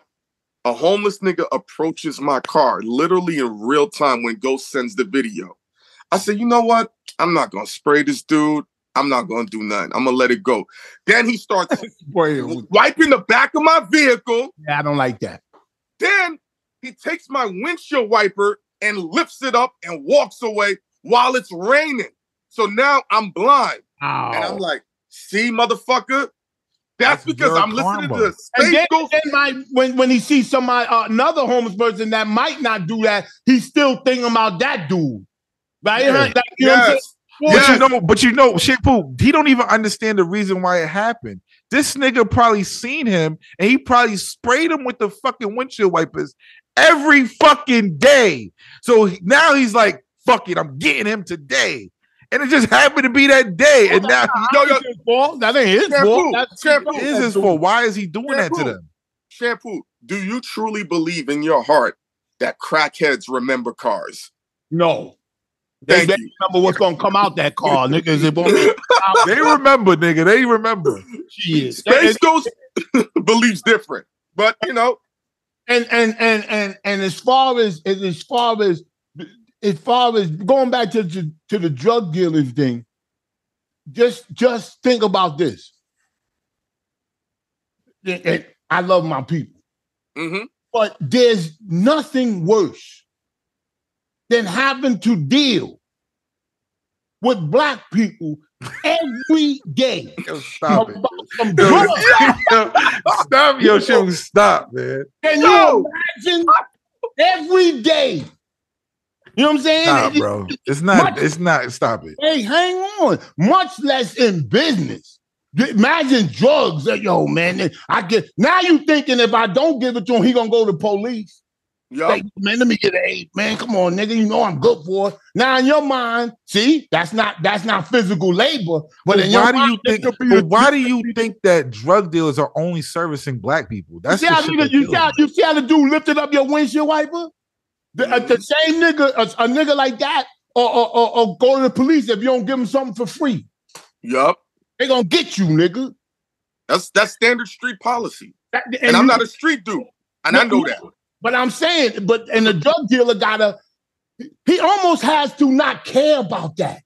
A homeless nigga approaches my car literally in real time when Ghost sends the video. I said, you know what? I'm not going to spray this dude. I'm not going to do nothing. I'm going to let it go. Then he starts wiping the back of my vehicle. Yeah, I don't like that. Then he takes my windshield wiper and lifts it up and walks away while it's raining. So now I'm blind. Ow. And I'm like, see, motherfucker? That's because I'm listening to the Space Ghost. When he sees somebody, another homeless person that might not do that, he's still thinking about that dude. Right? Yeah. You know what I'm saying? But you know, Shampoo, he don't even understand the reason why it happened. This nigga probably seen him and he probably sprayed him with the fucking windshield wipers every fucking day. So now he's like, fuck it, I'm getting him today. And it just happened to be that day. And now his fault. That ain't his fault. It is his fault. Why is he doing that to them? Shampoo, do you truly believe in your heart that crackheads remember cars? No. They remember what's gonna come out that car, niggas. They remember, nigga. They remember. Space Ghost believes different, but you know, And as far as going back to the drug dealing thing, just think about this. And I love my people, but there's nothing worse than having to deal with black people every day. Yo, stop it. From drugs. Stop your show. Stop, man. Can you imagine every day? You know what I'm saying? Nah, bro. It's not. Stop it. Hey, hang on. Much less in business. Imagine drugs. Yo, man. Now you thinking if I don't give it to him, he gonna go to police. Yup. Like, man, let me get an 8, man. Come on, nigga. You know I'm good for it. Now in your mind, see, that's not physical labor. But in why your mind, why do you think that drug dealers are only servicing black people? That's you see how the dude lifted up your windshield wiper? The same nigga, a nigga like that, or go to the police if you don't give them something for free. Yup. They gonna get you, nigga. That's standard street policy. And I'm not a street dude. And I know that. But I'm saying, and the drug dealer he almost has to not care about that.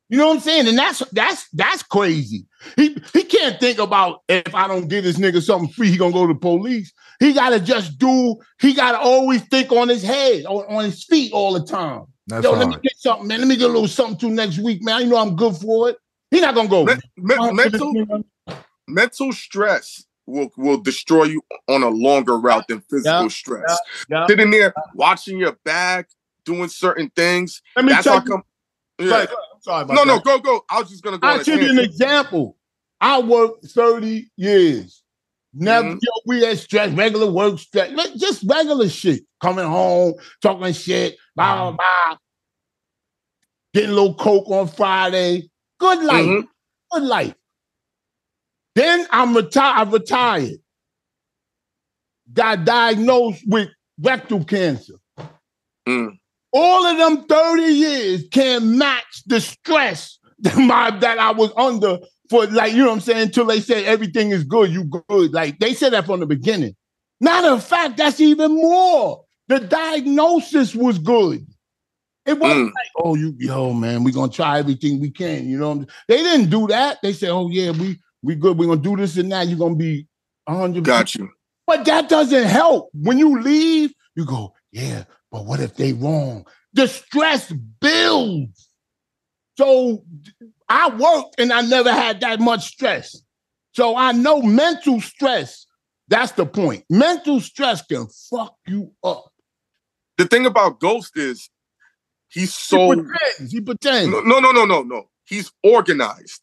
You know what I'm saying? And that's crazy. He can't think about if I don't give this nigga something free, he gonna go to the police. He gotta always think on his head, on his feet all the time. Let me get something, man. Let me get a little something too next week, man. You know I'm good for it. He not gonna go. Mental stress will destroy you on a longer route than physical stress. Sitting there watching your back, doing certain things. Let me tell you. Yeah. Sorry about that. Go. I was just gonna go. I'll give you an example. I worked 30 years. Never, we had stress, regular work stress, just regular shit. Coming home, talking shit, blah, blah, blah. Getting a little coke on Friday. Good life. Good life. Then I retired. Got diagnosed with rectal cancer. All of them 30 years can't match the stress that I was under for, like, you know what I'm saying, until they said everything is good, you good. Like, they said that from the beginning. Matter of fact, that's even more. The diagnosis was good. It wasn't like, oh, yo, man, we're going to try everything we can, you know? They didn't do that. They said, oh, yeah, we good. We're going to do this and that. You're going to be 100%. Got you. But that doesn't help. When you leave, you go, yeah, but what if they wrong? The stress builds. So I worked and I never had that much stress. So I know mental stress, that's the point. Mental stress can fuck you up. The thing about Ghost is he pretends. No. He's organized.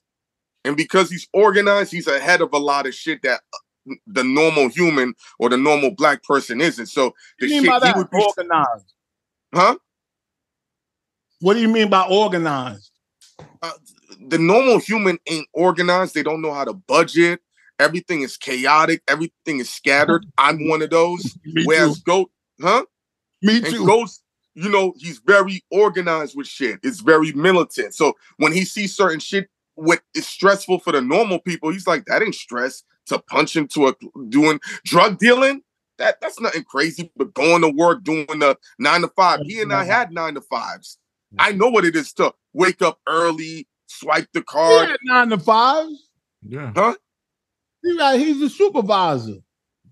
And because he's organized, he's ahead of a lot of shit that the normal human or the normal black person isn't. So the shit he would be organized. Huh? What do you mean by organized? The normal human ain't organized. They don't know how to budget. Everything is chaotic. Everything is scattered. I'm one of those. Whereas Ghost, Me too. And Ghost, you know, he's very organized with shit. It's very militant. So when he sees certain shit what is stressful for the normal people, he's like, that ain't stress. To punch into doing drug dealing, that's nothing crazy. But going to work, doing the 9 to 5. He and I had 9 to 5s. I know what it is to wake up early, swipe the card. He had 9 to 5s. Yeah. Huh? He's a supervisor.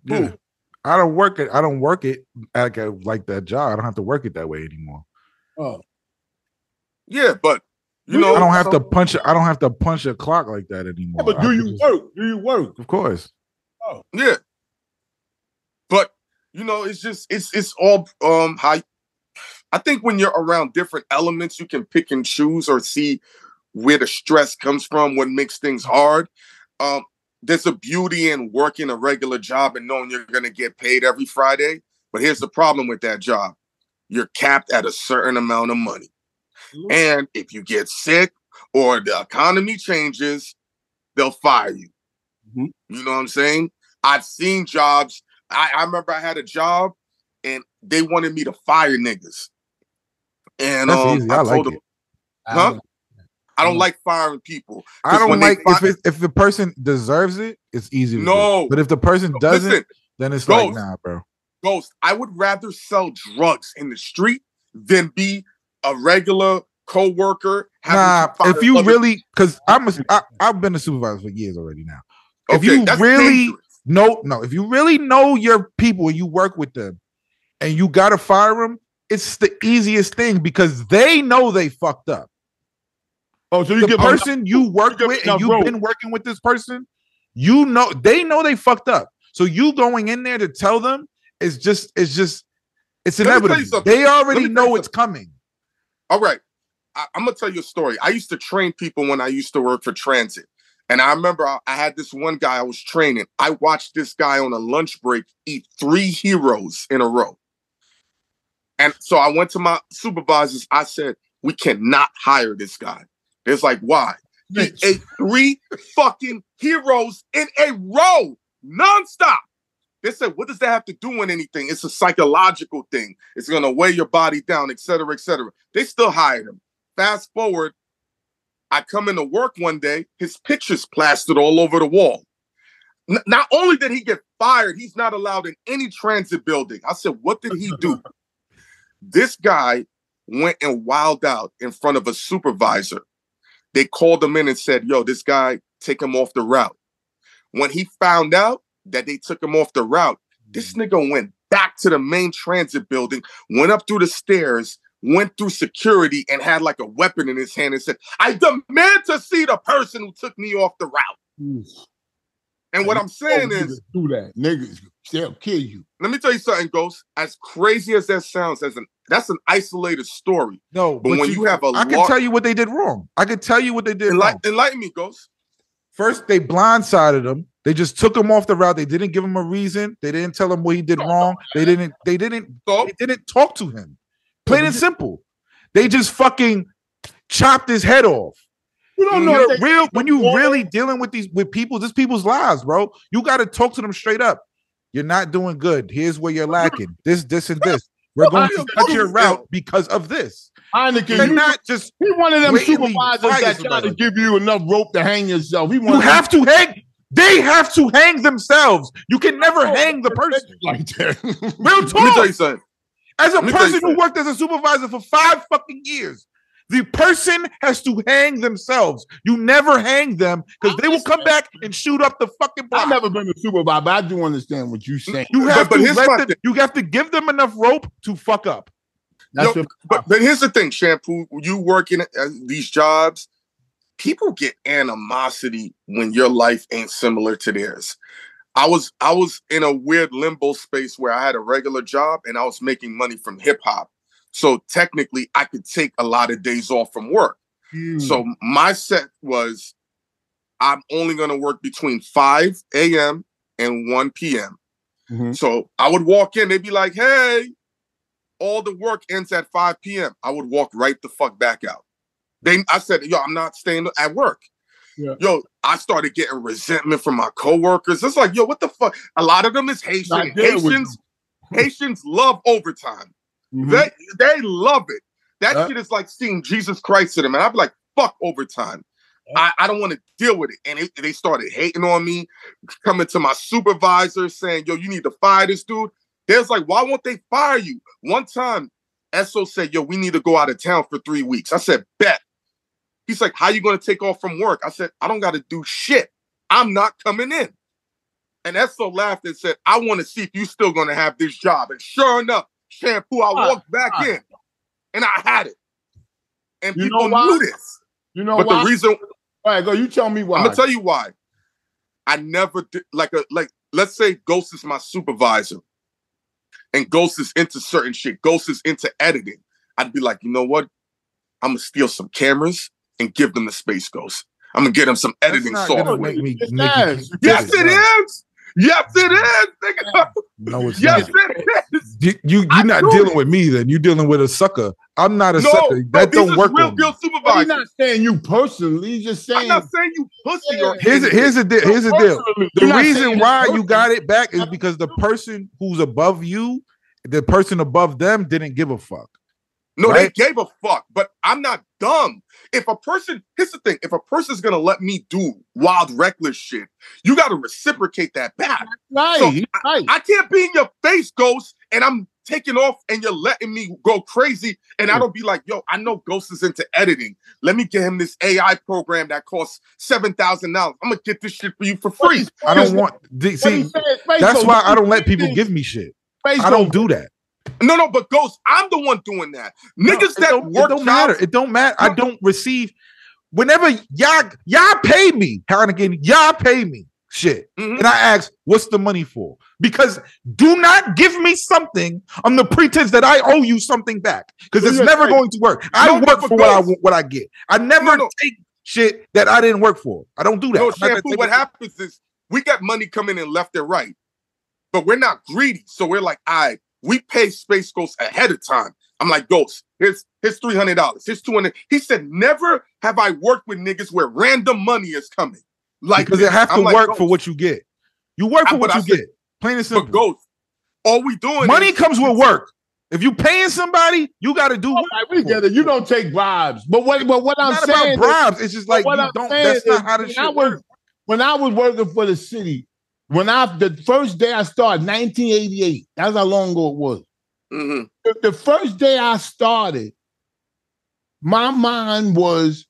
Yeah. Ooh. I don't work it like that job. I don't have to work it that way anymore. Oh. Yeah, but you know, I don't have to punch a clock like that anymore. Yeah, but do you work? Do you work? Of course. Oh. Yeah. But you know, it's all how I think when you're around different elements, you can pick and choose or see where the stress comes from, what makes things hard. There's a beauty in working a regular job and knowing you're going to get paid every Friday. But here's the problem with that job. You're capped at a certain amount of money. And if you get sick or the economy changes, they'll fire you. You know what I'm saying? I've seen jobs. I remember I had a job and they wanted me to fire niggas. And I told them, I don't like firing people. I don't like if the person deserves it, it's easy to do. But if the person doesn't, then it's like, nah, bro. Ghost, I would rather sell drugs in the street than be a regular co-worker. Nah, if you really, because I've been a supervisor for years already now. If Okay, you that's really dangerous. if you really know your people and you work with them and you gotta fire them, it's the easiest thing because they know they fucked up. Oh, so you The give person you worked with and you've been working with this person, you know they know they fucked up. So you going in there to tell them it's inevitable. They already know it's coming. All right. I'm gonna tell you a story. I used to train people when I used to work for transit. And I remember I had this one guy I was training. I watched this guy on a lunch break eat 3 heroes in a row. And so I went to my supervisors. I said, we cannot hire this guy. It's like, why? He ate 3 fucking heroes in a row, nonstop. They said, what does that have to do with anything? It's a psychological thing. It's going to weigh your body down, et cetera, et cetera. They still hired him. Fast forward, I come into work one day, his picture's plastered all over the wall. Not only did he get fired, he's not allowed in any transit building. I said, what did he do? This guy went and wilded out in front of a supervisor. They called him in and said, yo, this guy, take him off the route. When he found out that they took him off the route, this nigga went back to the main transit building, went up through the stairs, went through security and had like a weapon in his hand and said, I demand to see the person who took me off the route. And what I'm saying is, do that. Niggas, they'll kill you. Let me tell you something, Ghost. As crazy as that sounds, that's an isolated story. No, but when you have I can tell you what they did wrong. I can tell you what they did wrong. Enlighten me, Ghost. First, they blindsided him. They just took him off the route. They didn't give him a reason. They didn't tell him what he did wrong. They didn't talk to him. Plain and simple. They just fucking chopped his head off. You don't know when you really dealing with people, this people's lives, bro. You got to talk to them straight up. You're not doing good. Here's where you're lacking. This, and this. We're going to cut your route because of this. Hynaken, he one of them supervisors that try to give you enough rope to hang yourself. You have to hang. They have to hang themselves. You can never hang the person like that. Let Real talk. me tell you something. As a person who worked as a supervisor for 5 fucking years, the person has to hang themselves. You never hang them because they will come back and shoot up the fucking block. I've never been a supervisor, but I do understand what you're saying. You have to give them enough rope to fuck up. But here's the thing, Shampoo. You working these jobs, people get animosity when your life ain't similar to theirs. I was in a weird limbo space where I had a regular job and I was making money from hip hop. So technically I could take a lot of days off from work. So my set was, I'm only going to work between 5 a.m. and 1 p.m. So I would walk in, they'd be like, hey, all the work ends at 5 p.m. I would walk right the fuck back out. I said, yo, I'm not staying at work. Yeah. Yo, I started getting resentment from my coworkers. It's like, yo, what the fuck? A lot of them is Haitian. Haitians love overtime. They love it. That shit is like seeing Jesus Christ to them. And I'd be like, fuck overtime. I don't want to deal with it. And they started hating on me, coming to my supervisor saying, yo, you need to fire this dude. They was like, why won't they fire you? One time, Esso said, yo, we need to go out of town for 3 weeks. I said, bet. He's like, how you going to take off from work? I said, I don't got to do shit. I'm not coming in. And Esso laughed and said, I want to see if you still going to have this job. And sure enough, Shampoo, I walked back in and I had it. And people knew this. You know why? The reason... All right, go. You tell me why. I'm going to tell you why. I never did... let's say Ghost is my supervisor and Ghost is into certain shit. Ghost is into editing. I'd be like, you know what? I'm going to steal some cameras and give them the Space Ghost. I'm going to get them some editing software. Yes, it is. Yes, it is, nigga. No, it's not. It is. You're not dealing with me then. You're dealing with a sucker. I'm not a sucker. That don't work. Real deal supervisor. He's not saying you personally. He's just saying. I'm not saying you pussy. Or here's the deal. Here's the deal. The reason why you got it back is because the person who's above you, the person above them, didn't give a fuck. No, right? they gave a fuck, but I'm not dumb. If a person, here's the thing, if a person's gonna let me do wild, reckless shit, you gotta reciprocate that back. Right, So right. I can't be in your face, Ghost, and I'm taking off and you're letting me go crazy. And I don't be like, yo, I know Ghost is into editing. Let me get him this AI program that costs $7,000. I'm gonna get this shit for you for free. I don't want. See, that's why I don't let people give me shit. I don't do that. No, but Ghost, I'm the one doing that. Niggas that work it don't matter. It don't matter. I don't receive. Whenever y'all pay me, Hynaken, y'all pay me shit. And I ask, what's the money for? Because do not give me something on the pretense that I owe you something back. Because it's never going to work. I work for what I get. I never take shit that I didn't work for. I don't do that. No, Shampoo, what happens is we got money coming in left and right, but we're not greedy. So we're like, we pay Space Ghost ahead of time. I'm like, Ghost, here's $300. Here's $200. He said, never have I worked with niggas where random money is coming. Like, because it have to work for what you get. You work for what you get. Plain and simple. But Ghost, all we doing money comes with work. If you paying somebody, you got to do work. We get it. You don't take bribes. But what I'm not saying about bribes. It's just like you don't. That's not how this shit works. When I was working for the city, the first day I started, 1988. That's how long ago it was. The first day I started, my mind was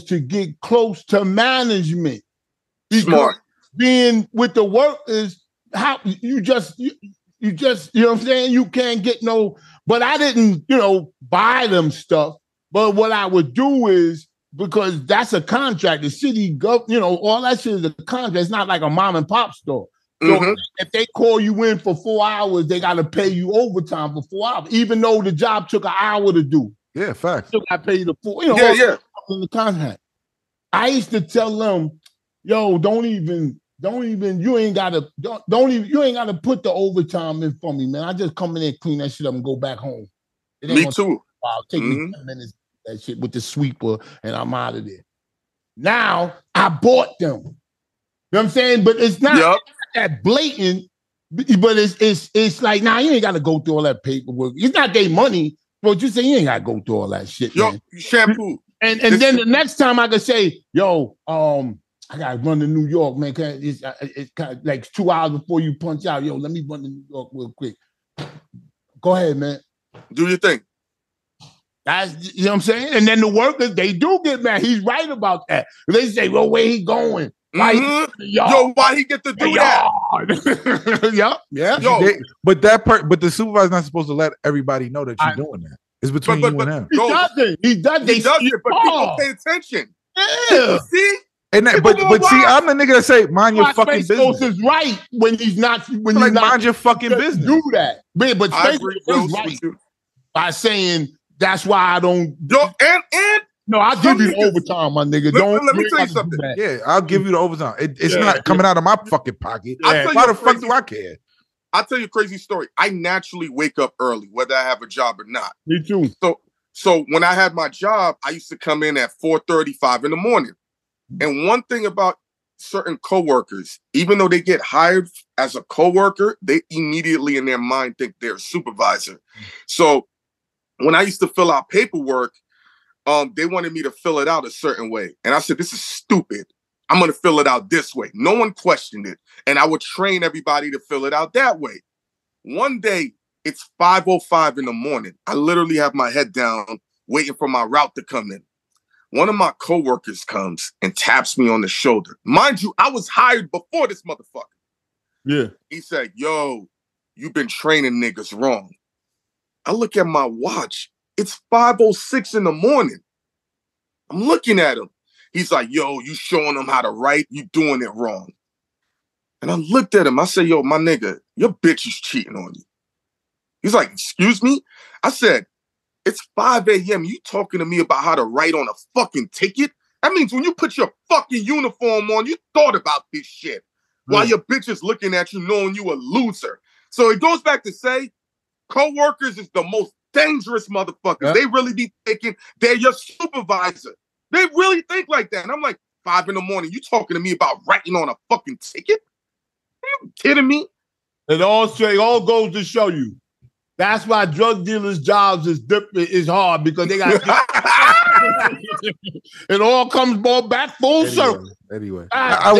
to get close to management. Smart. Being with the workers, how you just you know what I'm saying? You can't get no, but I didn't, buy them stuff. But what I would do is, because that's a contract, the city, all that shit is a contract. It's not like a mom and pop store. So if they call you in for 4 hours, they got to pay you overtime for 4 hours, even though the job took an hour to do. Yeah, facts. Still got to pay you the full, in the contract. I used to tell them, yo, you ain't gotta put the overtime in for me, man. I just come in there, clean that shit up, and go back home. Me too. Take me 10 minutes, that shit with the sweeper, and I'm out of there. Now I bought them. You know what I'm saying? But it's not that blatant. But it's like, nah, you ain't gotta go through all that paperwork. It's not their money, but you say you ain't gotta go through all that shit. Yo, man. Shampoo. And then the next time I could say, yo, I gotta run to New York, man. It's kind of like 2 hours before you punch out. Yo, let me run to New York real quick. Go ahead, man. Do your thing. That's, you know what I'm saying? And then the workers, they do get mad. He's right about that. They say, well, where he going? Why Yo, why he get to do that? Yeah. Yo, but the supervisor's not supposed to let everybody know that you're doing that. It's between you and him. He doesn't. He does it, but people pay attention. Yeah. See? And that, but see, I'm the nigga that say, mind your fucking Space Ghost business. is right when he's not. When Like, he's not, mind your fucking business. Do that, but I Space agree, Ghost is right by saying that's why I don't. And no, I'll give you the overtime, my nigga. Let me tell you something. Yeah, I'll give you the overtime. It's not coming out of my fucking pocket. Yeah. Why the fuck do I care? I'll tell you a crazy story. I naturally wake up early, whether I have a job or not. Me too. So when I had my job, I used to come in at 4:35 in the morning. And one thing about certain coworkers, even though they get hired as a coworker, they immediately in their mind think they're a supervisor. So when I used to fill out paperwork, they wanted me to fill it out a certain way. And I said, this is stupid. I'm going to fill it out this way. No one questioned it. And I would train everybody to fill it out that way. One day, it's 5:05 in the morning. I literally have my head down, waiting for my route to come in. One of my coworkers comes and taps me on the shoulder. Mind you, I was hired before this motherfucker. Yeah. He said, yo, you've been training niggas wrong. I look at my watch. It's 5:06 in the morning. I'm looking at him. He's like, yo, you showing them how to write? You doing it wrong. And I looked at him. I said, yo, my nigga, your bitch is cheating on you. He's like, excuse me? I said, it's 5 a.m. You talking to me about how to write on a fucking ticket? That means when you put your fucking uniform on, you thought about this shit. While your bitch is looking at you knowing you a loser. So it goes back to say, co-workers is the most dangerous motherfuckers. Yeah. They really be thinking they're your supervisor. They really think like that. And I'm like, 5 in the morning, you talking to me about writing on a fucking ticket? Are you kidding me? It all goes to show you. That's why drug dealers' jobs is hard because they got it all comes back full circle. Anyway, Ah,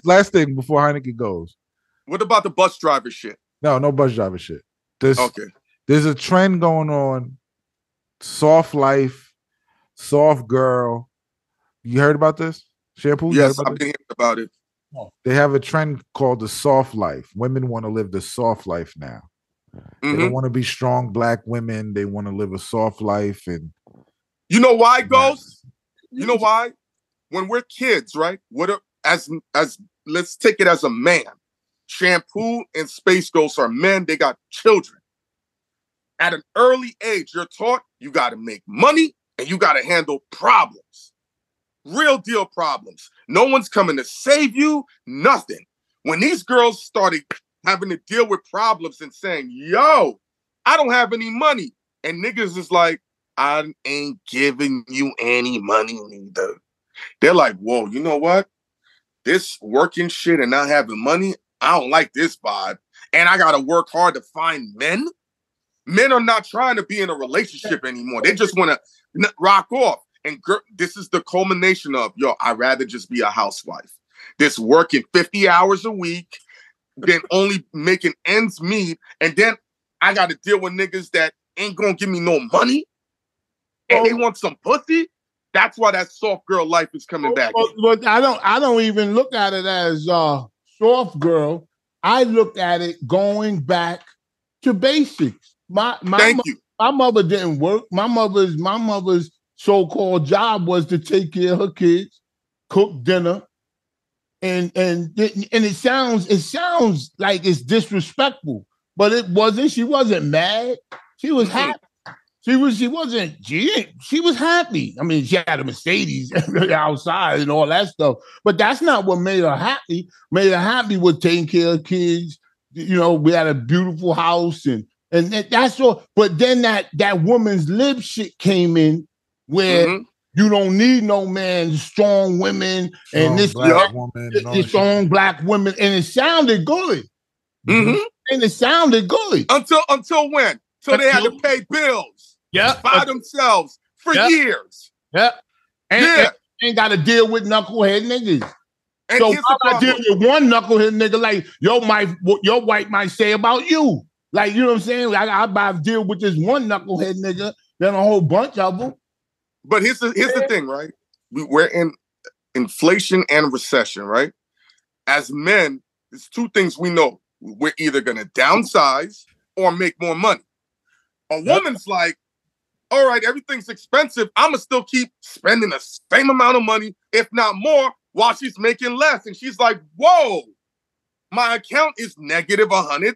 last thing before Hynaken goes. What about the bus driver shit? No bus driver shit. Okay. There's a trend going on. Soft life, soft girl. You heard about this? Shampoo? Yes, I've been hearing about it. They have a trend called the soft life. Women want to live the soft life now. They don't want to be strong black women. They want to live a soft life. And you know why, Ghost? You know why? When we're kids, right? As let's take it as a man. Shampoo and Space Ghost are men. They got children. At an early age, you're taught you got to make money and you got to handle problems. Real deal problems. No one's coming to save you. Nothing. When these girls started having to deal with problems and saying, yo, I don't have any money. And niggas is like, I ain't giving you any money neither. They're like, whoa, you know what? This working shit and not having money, I don't like this vibe. And I got to work hard to find men. Men are not trying to be in a relationship anymore. They just want to rock off. And this is the culmination of, yo, I'd rather just be a housewife. This working 50 hours a week, then only making ends meet. And then I got to deal with niggas that ain't going to give me no money. And they want some pussy. That's why that soft girl life is coming back. But I don't even look at it as soft girl. I look at it going back to basics. My mother didn't work. My mother's so-called job was to take care of her kids, cook dinner, and it sounds like it's disrespectful, but it wasn't. She wasn't mad. She was happy. She was happy. I mean, she had a Mercedes outside and all that stuff, but that's not what made her happy. Made her happy was taking care of kids. You know, we had a beautiful house and that's all. But then that woman's lib shit came in where you don't need no man, strong women and this black woman, strong black women, and it sounded good. And it sounded good until when? So they had to pay bills. By themselves for years. And ain't got to deal with knucklehead niggas. And so why I deal with one knucklehead nigga like your wife might say about you? Like, you know what I'm saying? Like, I'd deal with this one knucklehead nigga than a whole bunch of them. But here's the thing, right? We're in inflation and recession, right? As men, there's two things we know. We're either going to downsize or make more money. A woman's like, all right, everything's expensive. I'm going to still keep spending the same amount of money, if not more, while she's making less. And she's like, whoa, my account is negative $100.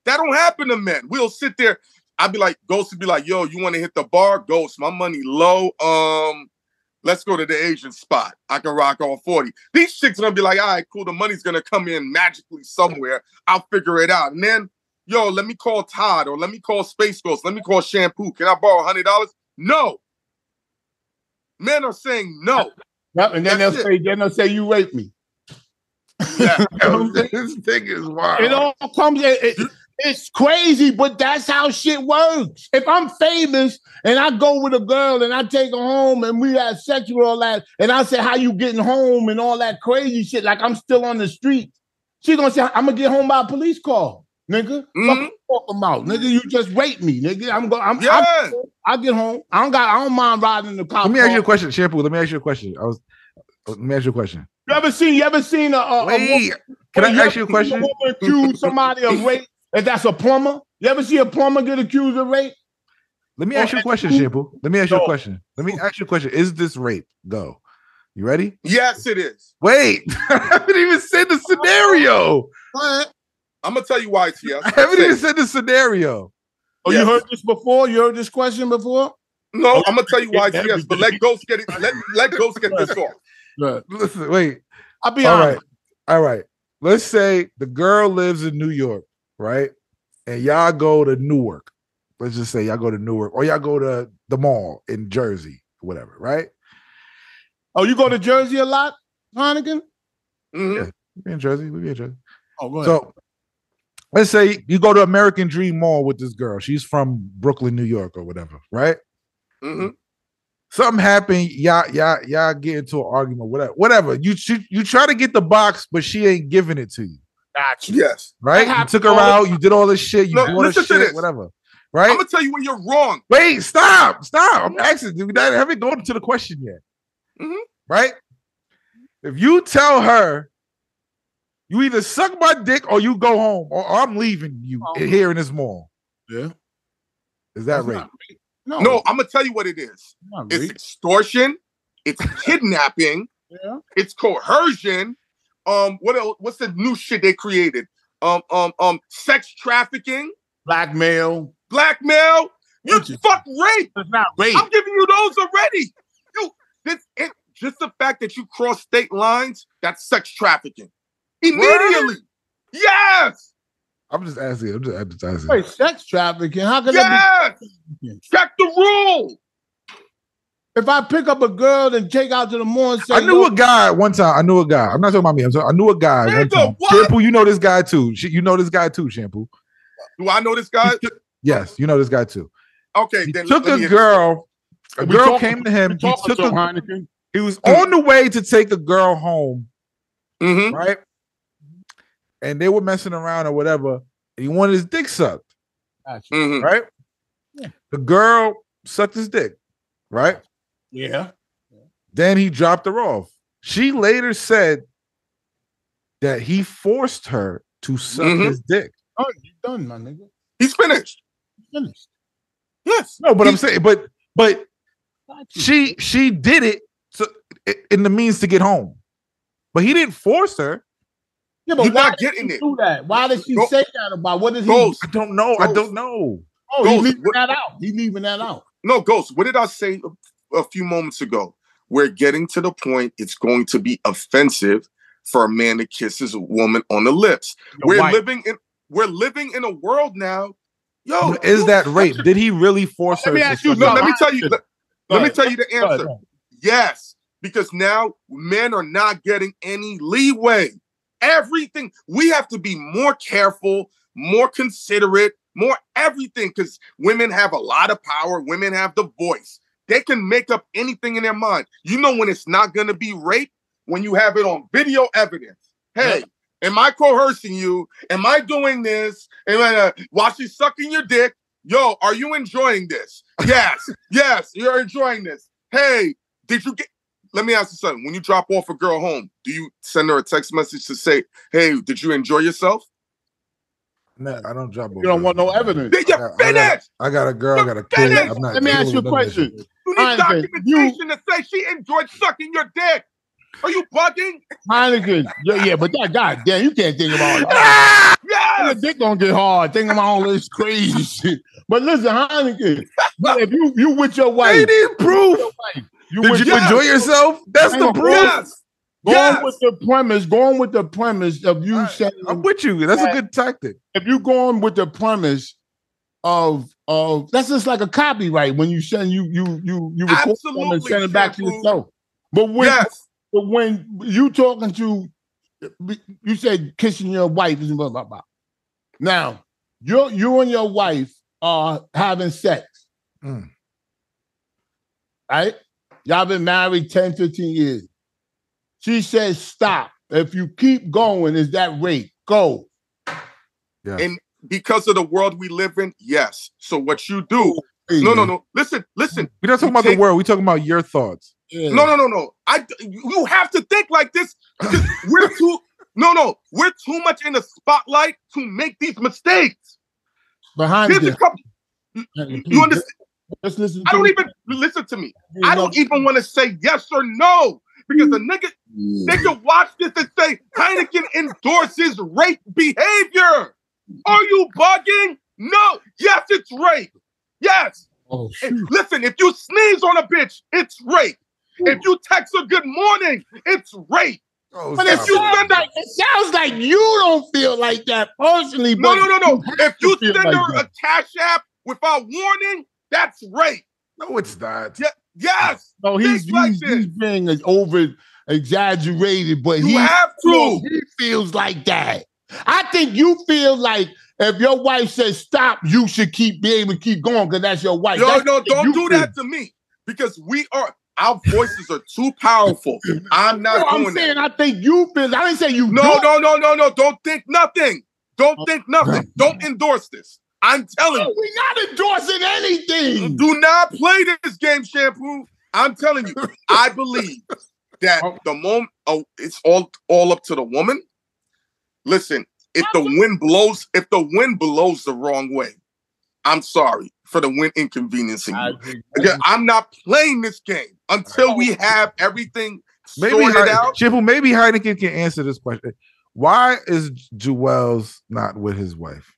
That don't happen to men. We'll sit there. I'd be like, Ghost would be like, yo, you want to hit the bar? Ghost, my money low. Let's go to the Asian spot. I can rock on 40. These chicks are going to be like, all right, cool. The money's going to come in magically somewhere. I'll figure it out. And then, yo, let me call Todd or let me call Space Ghost. Let me call Shampoo. Can I borrow $100? No. Men are saying no. Yep, and then they'll say you raped me. Yeah. This thing is wild. It all comes. It's crazy, but that's how shit works. If I'm famous and I go with a girl and I take her home and we have sex with all that, and I say, how you getting home and all that crazy shit, like I'm still on the street, she gonna say, I'm gonna get home by a police call, nigga. What you talking about, nigga? You just raped me, nigga. I get home. I don't mind riding in the car. Let me ask you a question, Shampoo. Let me ask you a question. Let me ask you a question. You ever seen a Wait, can I ask you a question? A woman accuse somebody of rape? If that's a plumber, you ever see a plumber get accused of rape? Let me ask you a question, Shampoo. Let me ask you a question. Is this rape? Go. You ready? Yes, it is. Wait, I haven't even said the scenario. What? I'm gonna tell you why it's yes. I haven't even said the scenario. Oh, yes. You heard this before? You heard this question before? No, I'm gonna tell you why it's yes, but let Ghost get it. Let Ghost get this off. Right. Listen, wait. I'll be honest. All right. Let's say the girl lives in New York. Right? And y'all go to Newark. Let's just say y'all go to Newark or y'all go to the mall in Jersey, whatever, right? Oh, you go to Jersey a lot, Hynaken? Mm-hmm. Yeah, we be in Jersey. Oh, go ahead. So let's say you go to American Dream Mall with this girl. She's from Brooklyn, New York, or whatever, right? Mm-hmm. Something happened. Y'all get into an argument, whatever. You try to get the box, but she ain't giving it to you. Gotcha. Yes. Right? You took her out. You did all this shit. You bought her shit, whatever. Right? I'm gonna tell you when you're wrong. Wait, stop. I'm asking. We haven't gone to the question yet. Mm-hmm. Right? If you tell her, you either suck my dick or you go home, or I'm leaving you here in this mall. Yeah. Is that rape? No, I'm gonna tell you what it is. It's extortion. It's kidnapping. Yeah. It's coercion. What else? What's the new shit they created? Sex trafficking. Blackmail. You fuck rape. It's not rape. I'm giving you those already. Just the fact that you cross state lines, that's sex trafficking. Immediately. What? Yes. I'm just asking. Wait, sex trafficking? How can that be? Check the rule. If I pick up a girl and take out to the mall and say, I knew a guy one time. I'm not talking about me. I knew a guy one time. What? Shampoo, you know this guy too. You know this guy too, Shampoo. Do I know this guy? Yes, you know this guy too. Okay, he then took a girl. A girl came to him. He was on the way to take a girl home, right? And they were messing around or whatever. And he wanted his dick sucked, right? Yeah. The girl sucked his dick, right? Yeah. Then he dropped her off. She later said that he forced her to suck his dick. Oh, you done, my nigga. He's finished. Yes. No, but I'm saying, but she did it in the means to get home, but he didn't force her. Yeah, but you're why not getting it. Do that? Why did she say that about? What is he? Ghost. I don't know. Oh, he's leaving that out. He's leaving that out. No, Ghost. What did I say a few moments ago? We're getting to the point. It's going to be offensive for a man to kiss his woman on the lips. We're living in a world now. Yo, is that rape? Did he really force her? Let me ask you. Let me tell you. Let me tell you the answer. Yes, because now men are not getting any leeway. Everything, we have to be more careful, more considerate, more everything, because women have a lot of power. Women have the voice. They can make up anything in their mind. You know when it's not going to be rape? When you have it on video evidence. Hey, am I coercing you? Am I doing this? While she's sucking your dick, yo, are you enjoying this? Yes, you're enjoying this. Hey, let me ask you something. When you drop off a girl home, do you send her a text message to say, hey, did you enjoy yourself? No, I don't drop off. You don't want no evidence. Then you're finished. I got a girl, I got a kid. Let me ask you a question. You need documentation to say she enjoyed sucking your dick. Are you bugging? Hynaken. Yeah, but that goddamn, you can't think about it. Yes! Your dick gonna get hard. Think about all this crazy shit. But listen, Hynaken, if you with your wife, they need proof. Did you enjoy yourself? That's the proof. Yes. Going with the premise of you saying, I'm with you. That's a good tactic. If you going with the premise of that's just like a copyright when you send you record them and send it back to yourself. But when you talking to, you said kissing your wife and blah blah blah. Now you and your wife are having sex, right? Y'all been married 10, 15 years. She says, stop. If you keep going, is that rape? Go. Yeah. And because of the world we live in, yes. So what you do, no. Listen. We're not talking about the world. We're talking about your thoughts. Yeah. No. You have to think like this. We're too much in the spotlight to make these mistakes. Behind you understand? Let's listen. I don't even listen to me. I don't even want to say yes or no because the nigga they can watch this and say Hynaken endorses rape behavior. Are you bugging? No. Yes, it's rape. Yes. Oh, listen, if you sneeze on a bitch, it's rape. If you text her good morning, it's rape. Oh, but it sounds like you don't feel like that personally. No. If you send her a Cash App without warning, that's rape. No, it's not. Yes. No, he's being over exaggerated, but you have to. He feels like that. I think you feel like If your wife says stop, you should be able to keep going because that's your wife. No, don't do that to me because our voices are too powerful. I'm not doing I'm saying that. I think you feel. I didn't say you. No. Don't think nothing. Don't think nothing. Don't endorse this. I'm telling you. We're not endorsing anything. Do not play this game, Shampoo. I'm telling you. I believe that the moment it's all up to the woman. Listen, if the wind blows the wrong way, I'm sorry for the wind inconveniencing you. Again, I'm not playing this game until we have everything sorted out. Shampoo, maybe Hynaken can answer this question. Why is Joel's not with his wife?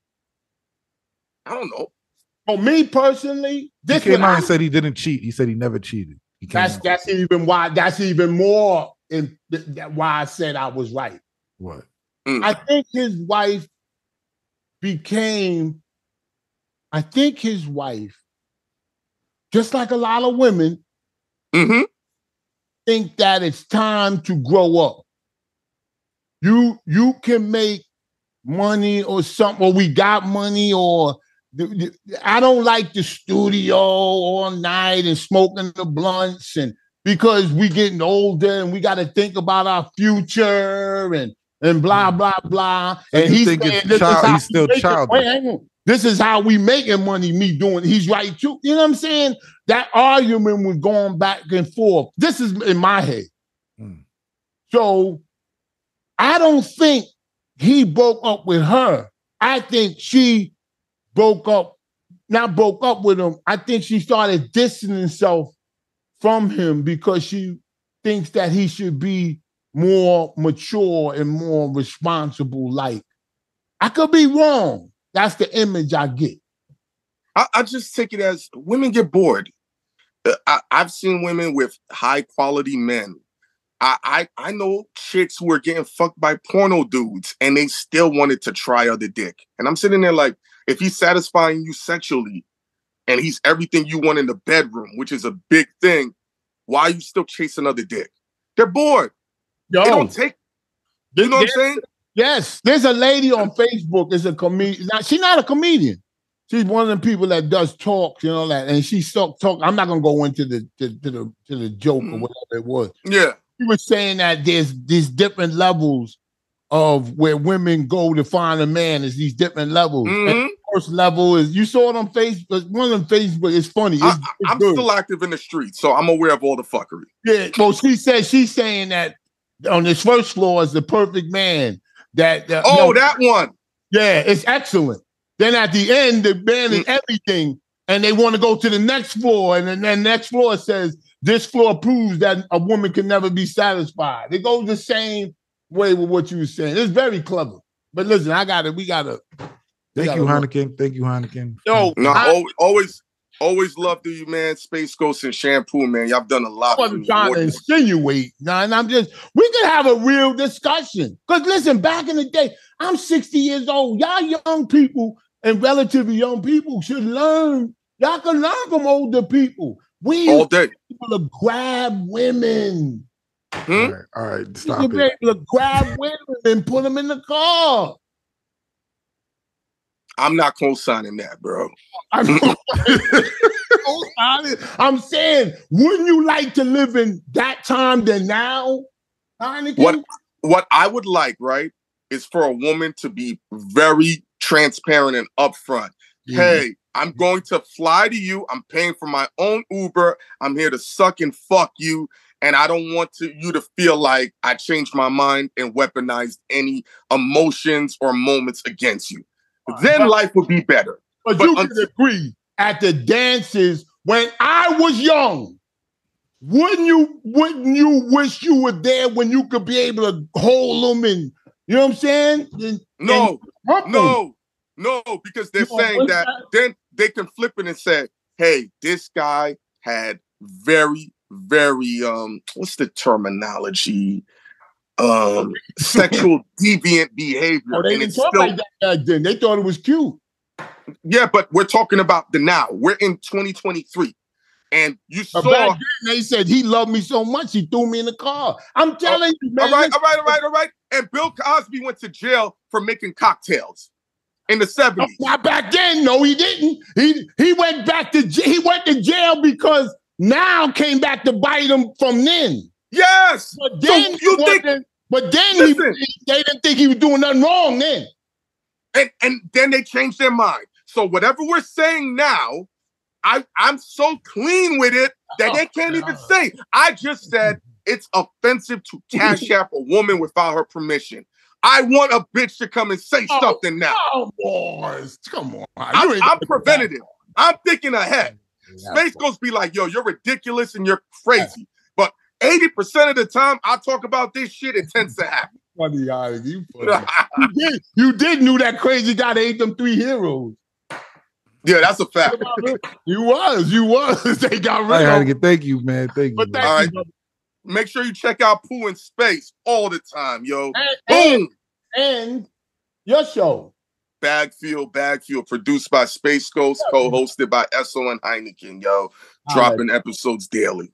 I don't know. For me personally, he came out and said he didn't cheat. He said he never cheated. That's even why. That's even more why I said I was right. What? I think his wife became. I think his wife, just like a lot of women, think that it's time to grow up. You can make money or something, or we got money, or I don't like the studio all night and smoking the blunts, and because we getting older and we got to think about our future and blah blah blah. So and he's still childish. This is how we making money. Me doing. He's right too. You know what I'm saying? That argument was going back and forth. This is in my head. So I don't think he broke up with her. I think she not broke up with him. I think she started distancing herself from him because she thinks that he should be more mature and more responsible. Like, I could be wrong. That's the image I get. I just take it as women get bored. I've seen women with high quality men. I know chicks who are getting fucked by porno dudes and they still wanted to try other dick. And I'm sitting there like, if he's satisfying you sexually and he's everything you want in the bedroom, which is a big thing, why are you still chasing other dick? They're bored. They don't take, you know what I'm saying? Yes. There's a lady on Facebook, is a comedian. Now, she's not a comedian. She's one of the people that does talks, you know, that, and she talk. I'm not gonna go into the joke or whatever it was. Yeah. She was saying that there's these different levels of where women go to find a man. Is these different levels. And the first level is, you saw it on Facebook. One of them Facebook is funny. I'm still active in the streets, so I'm aware of all the fuckery. Yeah. Well, she's saying that on this first floor is the perfect man. That one. Yeah, it's excellent. Then at the end, the man is everything, and they want to go to the next floor, and then the next floor says, this floor proves that a woman can never be satisfied. It goes the same way with what you were saying. It's very clever. But listen, we gotta. Thank you, Hynaken. Yo, always loved you, man. Space Ghost and Shampoo, man. Y'all done a lot. I wasn't trying to insinuate. Nah, and we can have a real discussion. Because listen, back in the day, I'm 60 years old. Y'all young people and relatively young people should learn. Y'all can learn from older people. We all day people to grab women. All right, stop it. Be able to grab women and put them in the car. I'm not co-signing that, bro. I'm saying, wouldn't you like to live in that time than now? Hynaken? What I would like, right, is for a woman to be very transparent and upfront. Hey, I'm going to fly to you. I'm paying for my own Uber. I'm here to suck and fuck you. And I don't want you to feel like I changed my mind and weaponized any emotions or moments against you. Then life would be better. But you can agree, at the dances when I was young, wouldn't you wish you were there when you could be able to hold them and, you know what I'm saying? No, because they're saying that then they can flip it and say, hey, this guy had very, very, what's the terminology? Sexual deviant behavior. Oh, they didn't talk like that back then. They thought it was cute. Yeah, but we're talking about the now. We're in 2023. And you saw back then they said he loved me so much he threw me in the car. I'm telling you, man. All right. And Bill Cosby went to jail for making cocktails. in the 70s. Not back then. No, he didn't. He went back to he went to jail because now came back to bite him from then. Yes. But then So you think? they didn't think he was doing nothing wrong then. And then they changed their mind. So whatever we're saying now, I'm so clean with it that they can't even say. I just said it's offensive to cash app a woman without her permission. I want a bitch to come and say something now. Oh, boys, come on. I'm preventative. I'm thinking ahead. Space Ghost be like, yo, you're ridiculous and you're crazy. But 80% of the time I talk about this shit, it tends to happen. Funny, you funny. you did knew that crazy guy that ate them 3 heroes. Yeah, that's a fact. You was. They got rid of him. Thank you, man. Thank you. All right. Make sure you check out Pooh in Space all the time, yo. Boom. And your show. Bagfield, produced by Space Ghost, co-hosted by Esso and Hynaken, yo. Dropping episodes daily.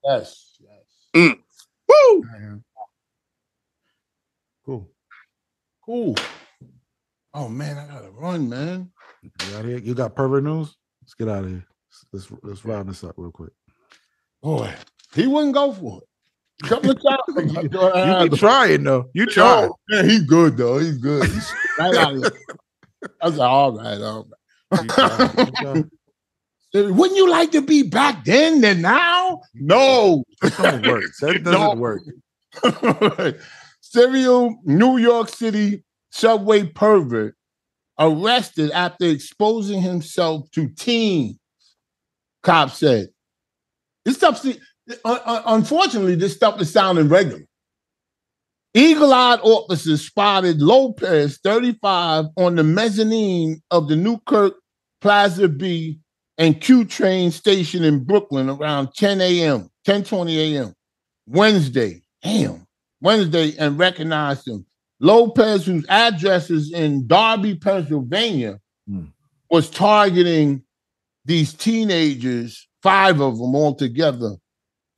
Yes. Woo! Cool. Oh, man, I gotta run, man. You out here? You got pervert news? Let's get out of here. Let's round this up real quick. Boy, he wouldn't go for it. Couple of times. You be trying though. You try. Oh, man, he's good though. He's good. He's right out of here. I was like, all right. Wouldn't you like to be back then than now? No. That don't work. That doesn't work. Serial New York City subway pervert arrested after exposing himself to teens. Cops said. This stuff, unfortunately, this stuff is sounding regular. Eagle-eyed officers spotted Lopez, 35, on the mezzanine of the Newkirk Plaza B and Q train station in Brooklyn around 10:20 a.m. Wednesday, and recognized him. Lopez, whose address is in Darby, Pennsylvania, was targeting these teenagers, 5 of them all together,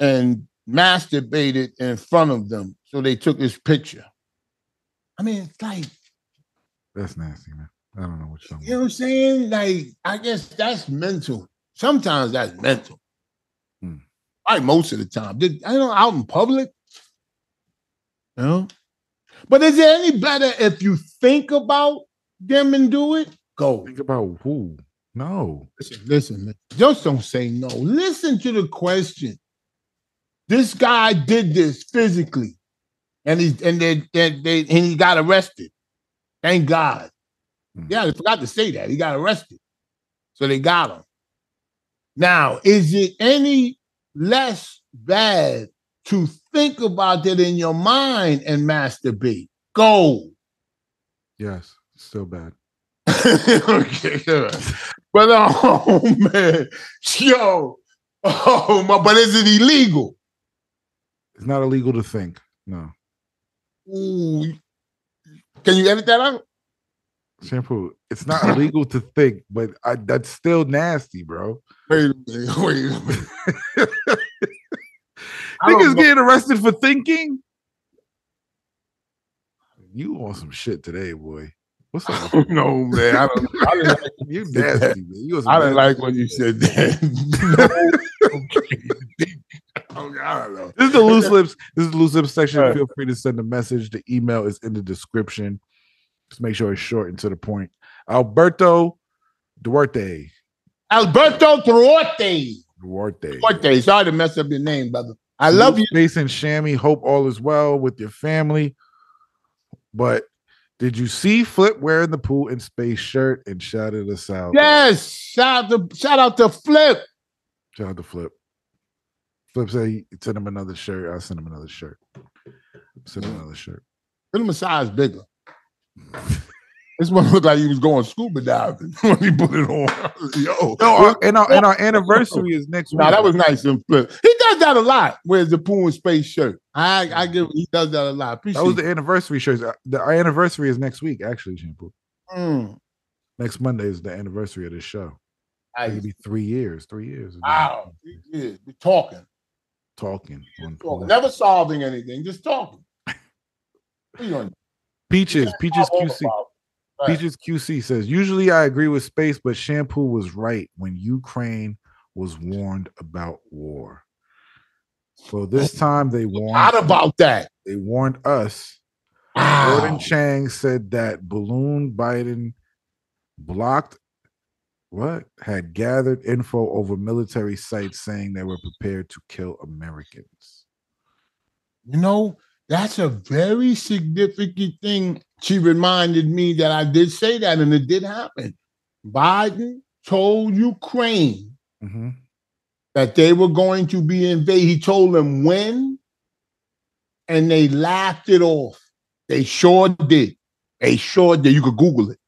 and masturbated in front of them. So they took his picture. I mean, it's like... That's nasty, man. I don't know what you're talking about. You know what I'm saying? Like, I guess that's mental. Sometimes that's mental. Like most of the time. I know, out in public. You know? But is it any better if you think about them and do it? Go. Think about who? No. Listen. Just don't say no. Listen to the question. This guy did this physically, and he got arrested. Thank God. Yeah, I forgot to say that. He got arrested. So they got him. Now, is it any less bad to think about that in your mind and masturbate? Go. Yes, still bad. Okay, but oh man, yo, but is it illegal? It's not illegal to think. No. Ooh. Can you edit that out? Shampoo. It's not illegal to think, but that's still nasty, bro. Wait a minute. Niggas getting arrested for thinking? You on some shit today, boy. What's up? No, man. I didn't like you nasty, man. I didn't like when you said that. No. I don't know. This is the loose lips. This is the loose lips section. Right. Feel free to send a message. The email is in the description. Just make sure it's short and to the point. Alberto Duarte. Duarte. Sorry to mess up your name, brother. I love you. Space and Shammy. Hope all is well with your family. But did you see Flip wearing the Pooh in Space shirt and shouted us out? Yes. Shout out to Flip. Shout out to Flip. Flip said he sent him another shirt. I'll send him another shirt. Send him another shirt. Send him a size bigger. This one looked like he was going scuba diving when he put it on. Yo. No, and our anniversary is next week. No, that was nice and Flip. He does that a lot. Wears the Pooh in Space shirt. I give. He does that a lot. Appreciate that was the anniversary shirt. Our anniversary is next week, actually, Shampoo. Next Monday is the anniversary of this show. It'll be 3 years. 3 years. Wow. 3 years. We're talking. Talking. Never solving anything. Just talking. Peaches QC. Peaches QC says, usually I agree with Space, but Shampoo was right when Ukraine was warned about war. So this time they warned about that. They warned us. Wow. Gordon Chang said that balloon Biden blocked had gathered info over military sites saying they were prepared to kill Americans. You know, that's a very significant thing. She reminded me that I did say that, and it did happen. Biden told Ukraine that they were going to be invaded. He told them when, and they laughed it off. They sure did. They sure did. You could Google it.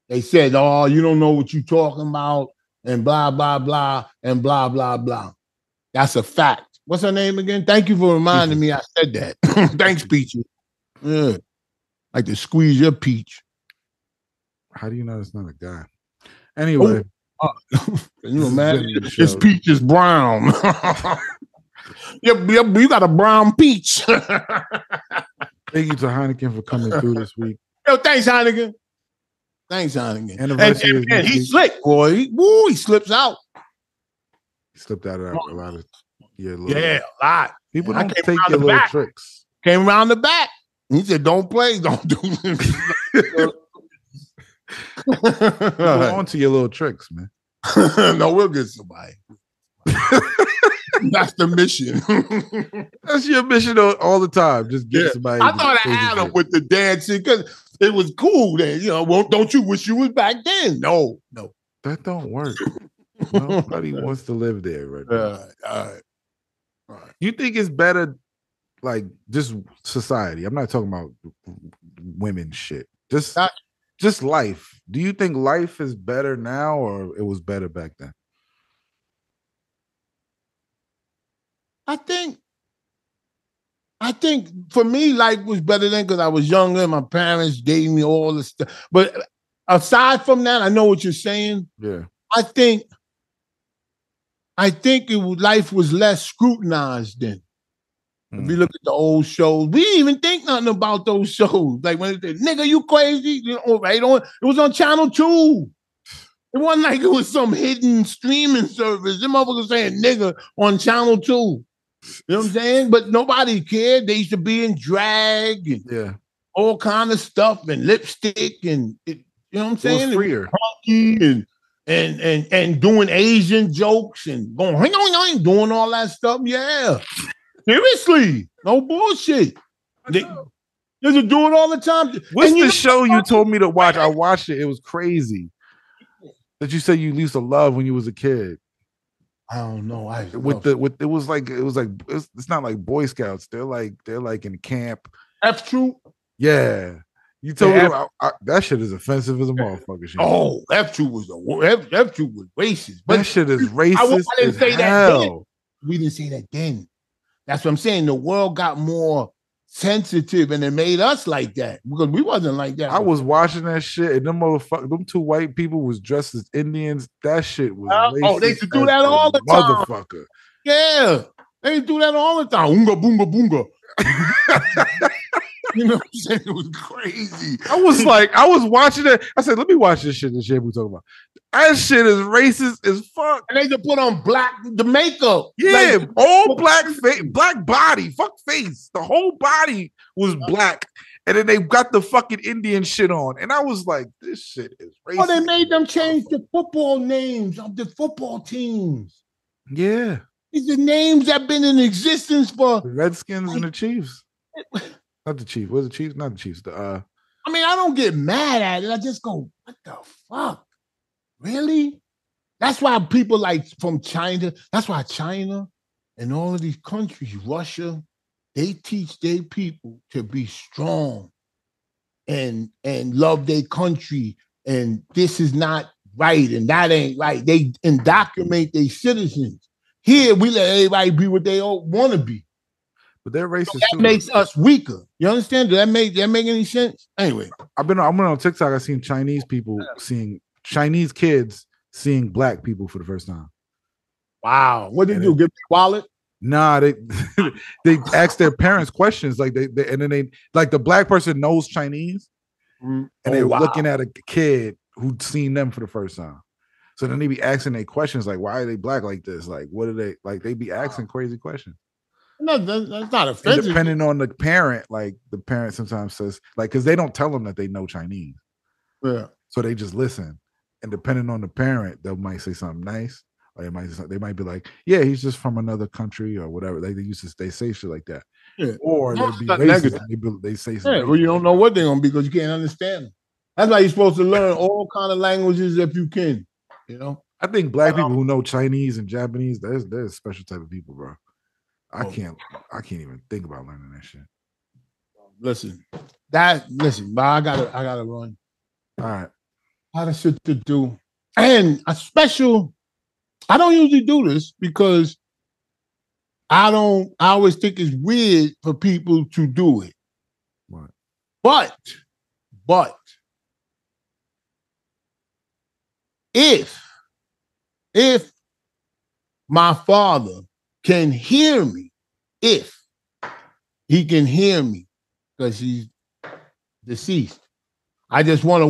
They said, oh, you don't know what you're talking about, and blah, blah, blah, and blah, blah, blah. That's a fact. What's her name again? Thank you for reminding me I said that. Thanks, Peachy. Yeah. Like to squeeze your peach. How do you know it's not a guy? Anyway. You imagine his peach is brown. You got a brown peach. Thank you to Hynaken for coming through this week. Yo, thanks, Hynaken. Thanks, Hynaken. And he's slick, boy. He slips out. He slipped out of a lot of a lot. People don't take your little tricks. Came around the back. He said, don't play, don't do this. Go on to your little tricks, man. No, we'll get somebody. That's the mission. That's your mission all the time. Just get somebody. I thought I had him with the dancing because it was cool then. You know, well, don't you wish you was back then? No. That don't work. Nobody wants to live there right now. All right. You think it's better, like, just society? I'm not talking about women shit. Just life. Do you think life is better now or it was better back then? I think for me, life was better then because I was younger and my parents gave me all the stuff. But aside from that, I know what you're saying. Yeah. I think life was less scrutinized then. If you look at the old shows, we didn't even think nothing about those shows. Like when they said, nigga, you crazy? You know, right on. It was on Channel 2. It wasn't like it was some hidden streaming service. Them motherfuckers saying nigga on Channel 2. You know what I'm saying? But nobody cared. They used to be in drag and all kind of stuff and lipstick and you know what I'm saying? It was freer. And doing Asian jokes and going doing all that stuff. Yeah. Seriously. No bullshit. They just do it all the time. What's the show you told me to watch? I watched it. It was crazy. That you said you used to love when you was a kid. I don't know. It's not like Boy Scouts. They're like in camp. F Troop. Yeah. You told me that shit is offensive as a motherfucker. Shit. Oh, F Troop was racist. But that shit is racist. I didn't say that then. We didn't say that then. That's what I'm saying. The world got more sensitive and it made us like that because we wasn't like that. I was watching that shit and them two white people was dressed as Indians. That shit was racist. Oh, they used to do that all the time. Motherfucker. Yeah. They used to do that all the time. Oonga boonga boonga. You know what I'm saying? It was crazy. I was watching it. I said, let me watch this shit that Shampoo talking about. That shit is racist as fuck. And they just put on the makeup. Yeah, like, all black face, black body, fuck face. The whole body was black. And then they got the fucking Indian shit on. And I was like, this shit is racist. Oh, they made them change the football names of the football teams. Yeah. These are names that have been in existence for the Redskins and the Chiefs. Not the Chiefs. What's the Chiefs? Not the Chiefs. I mean, I don't get mad at it. I just go, what the fuck? Really? That's why people like from China, that's why China and all of these countries, Russia, they teach their people to be strong and love their country. And this is not right and that ain't right. They indoctrinate their citizens. Here, we let everybody be what they all want to be. But they're racist so that too. Makes us weaker. You understand? Does that make any sense? Anyway, I'm on TikTok. I seen Chinese kids seeing black people for the first time. Wow. What did they do? Give me a wallet? Nah, they they ask their parents questions like they and then they like the black person knows Chinese and they were looking at a kid who'd seen them for the first time. So then they be asking their questions like, why are they black like this? Like, what are they like? They be asking crazy questions. No, that's not offensive. And depending on the parent, like the parent sometimes says, like, because they don't tell them that they know Chinese. Yeah. So they just listen. And depending on the parent, they might say something nice, or they might be like, yeah, he's just from another country or whatever. They say shit like that. Yeah. Or No, they be not racist. negative. They say something. Yeah, well, you don't know what they're gonna be because you can't understand them. That's why you're supposed to learn all kind of languages if you can. You know. I think black people who know Chinese and Japanese, there's a special type of people, bro. I can't even think about learning that shit. Listen, but I gotta run. All right. I got shit to do. And a special, I don't usually do this because I always think it's weird for people to do it. What? But if my father can hear me, if he can hear me, because he's deceased, I just want to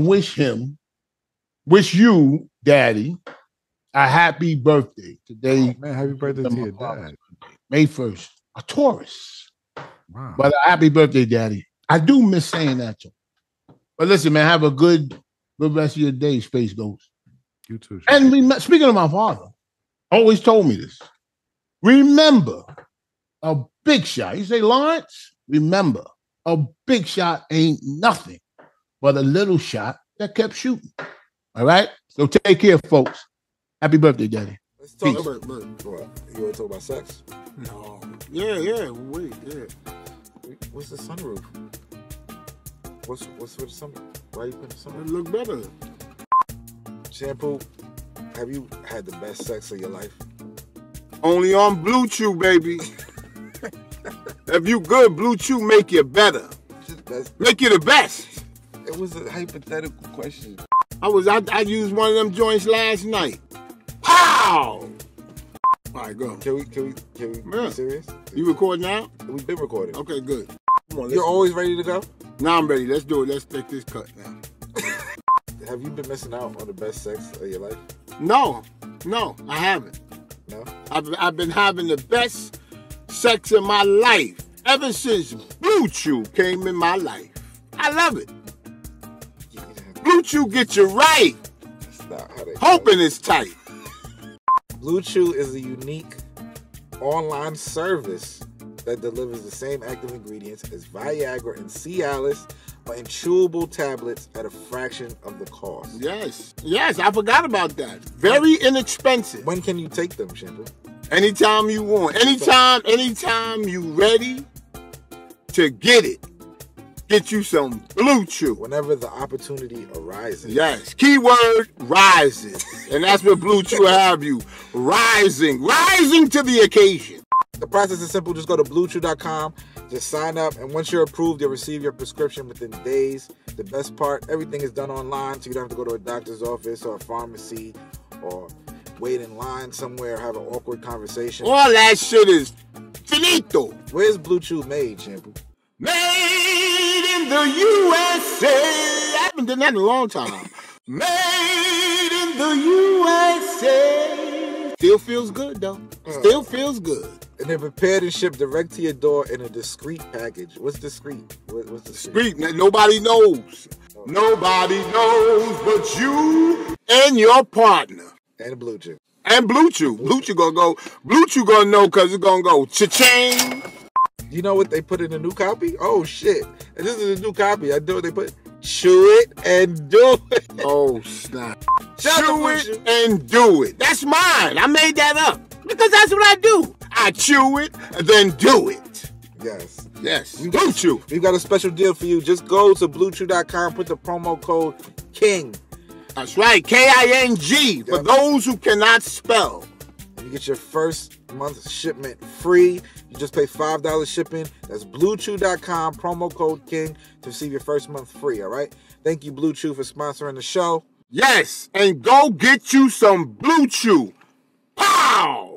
wish you, Daddy, a happy birthday today. Oh, man, happy birthday to your dad. May 1st, a Taurus. Wow. But a happy birthday, Daddy. I do miss saying that to him. But listen, man, have a good rest of your day, Space Ghost. You too. And speaking of my father, always told me this. Remember, a big shot. You say, Lawrence, remember, a big shot ain't nothing but a little shot that kept shooting. All right? So take care, folks. Happy birthday, Daddy. Let's talk about what? You want to talk about sex? No. Yeah. Wait, yeah. What's the sunroof? What's with the sunroof? Why are you putting the sunroof? It look better. Shampoo, have you had the best sex of your life? Only on Blue Chew, baby. If you good, Blue Chew make you better. Make you the best. It was a hypothetical question. I used one of them joints last night. Pow! All right, go. Can we be serious? You recording now? We've been recording. Okay, good. Come on, You're always ready to go? Now I'm ready. Let's do it. Let's take this cut now. Have you been missing out on the best sex of your life? No, I haven't. No? I've been having the best sex of my life ever since Blue Chew came in my life. I love it. Blue Chew gets you right. That's not how they Hoping it's tight. Blue Chew is a unique online service that delivers the same active ingredients as Viagra and Cialis, but in chewable tablets at a fraction of the cost. Yes, I forgot about that. Very inexpensive. When can you take them, Shampoo? Anytime you want. Anytime you ready to get it. Get you some Blue Chew. Whenever the opportunity arises. Yes. Keyword, rises. And that's what Blue Chew have you. Rising to the occasion. The process is simple. Just go to BlueChew.com. Just sign up. And once you're approved, you'll receive your prescription within days. The best part, everything is done online. So you don't have to go to a doctor's office or a pharmacy or wait in line somewhere, have an awkward conversation. All that shit is finito. Where's Blue Chew made, Shampoo? Made in the USA. I haven't done that in a long time. Made in the USA. Still feels good, though. Still feels good. And they're prepared and shipped direct to your door in a discreet package. What's discreet? What's discreet? Nobody knows. Nobody knows but you and your partner. And Blue Chew. And Blue Chew. Blue Chew gonna go. Blue Chew gonna know because it's gonna go cha-ching. You know what they put in the new copy? Oh, shit. And this is a new copy. I know what they put. Chew it and do it. Oh, snap. Shout Chew out it to Blue Chew. and do it. That's mine. I made that up. Because that's what I do. I chew it and then do it. Yes. Yes. Blue Chew. We've got a special deal for you. Just go to BlueChew.com, put the promo code KING. That's right. KING. For those who cannot spell. You get your first month shipment free. You just pay $5 shipping. That's BlueChew.com, promo code KING to receive your first month free, all right? Thank you, Blue Chew, for sponsoring the show. Yes. And go get you some Blue Chew. Pow!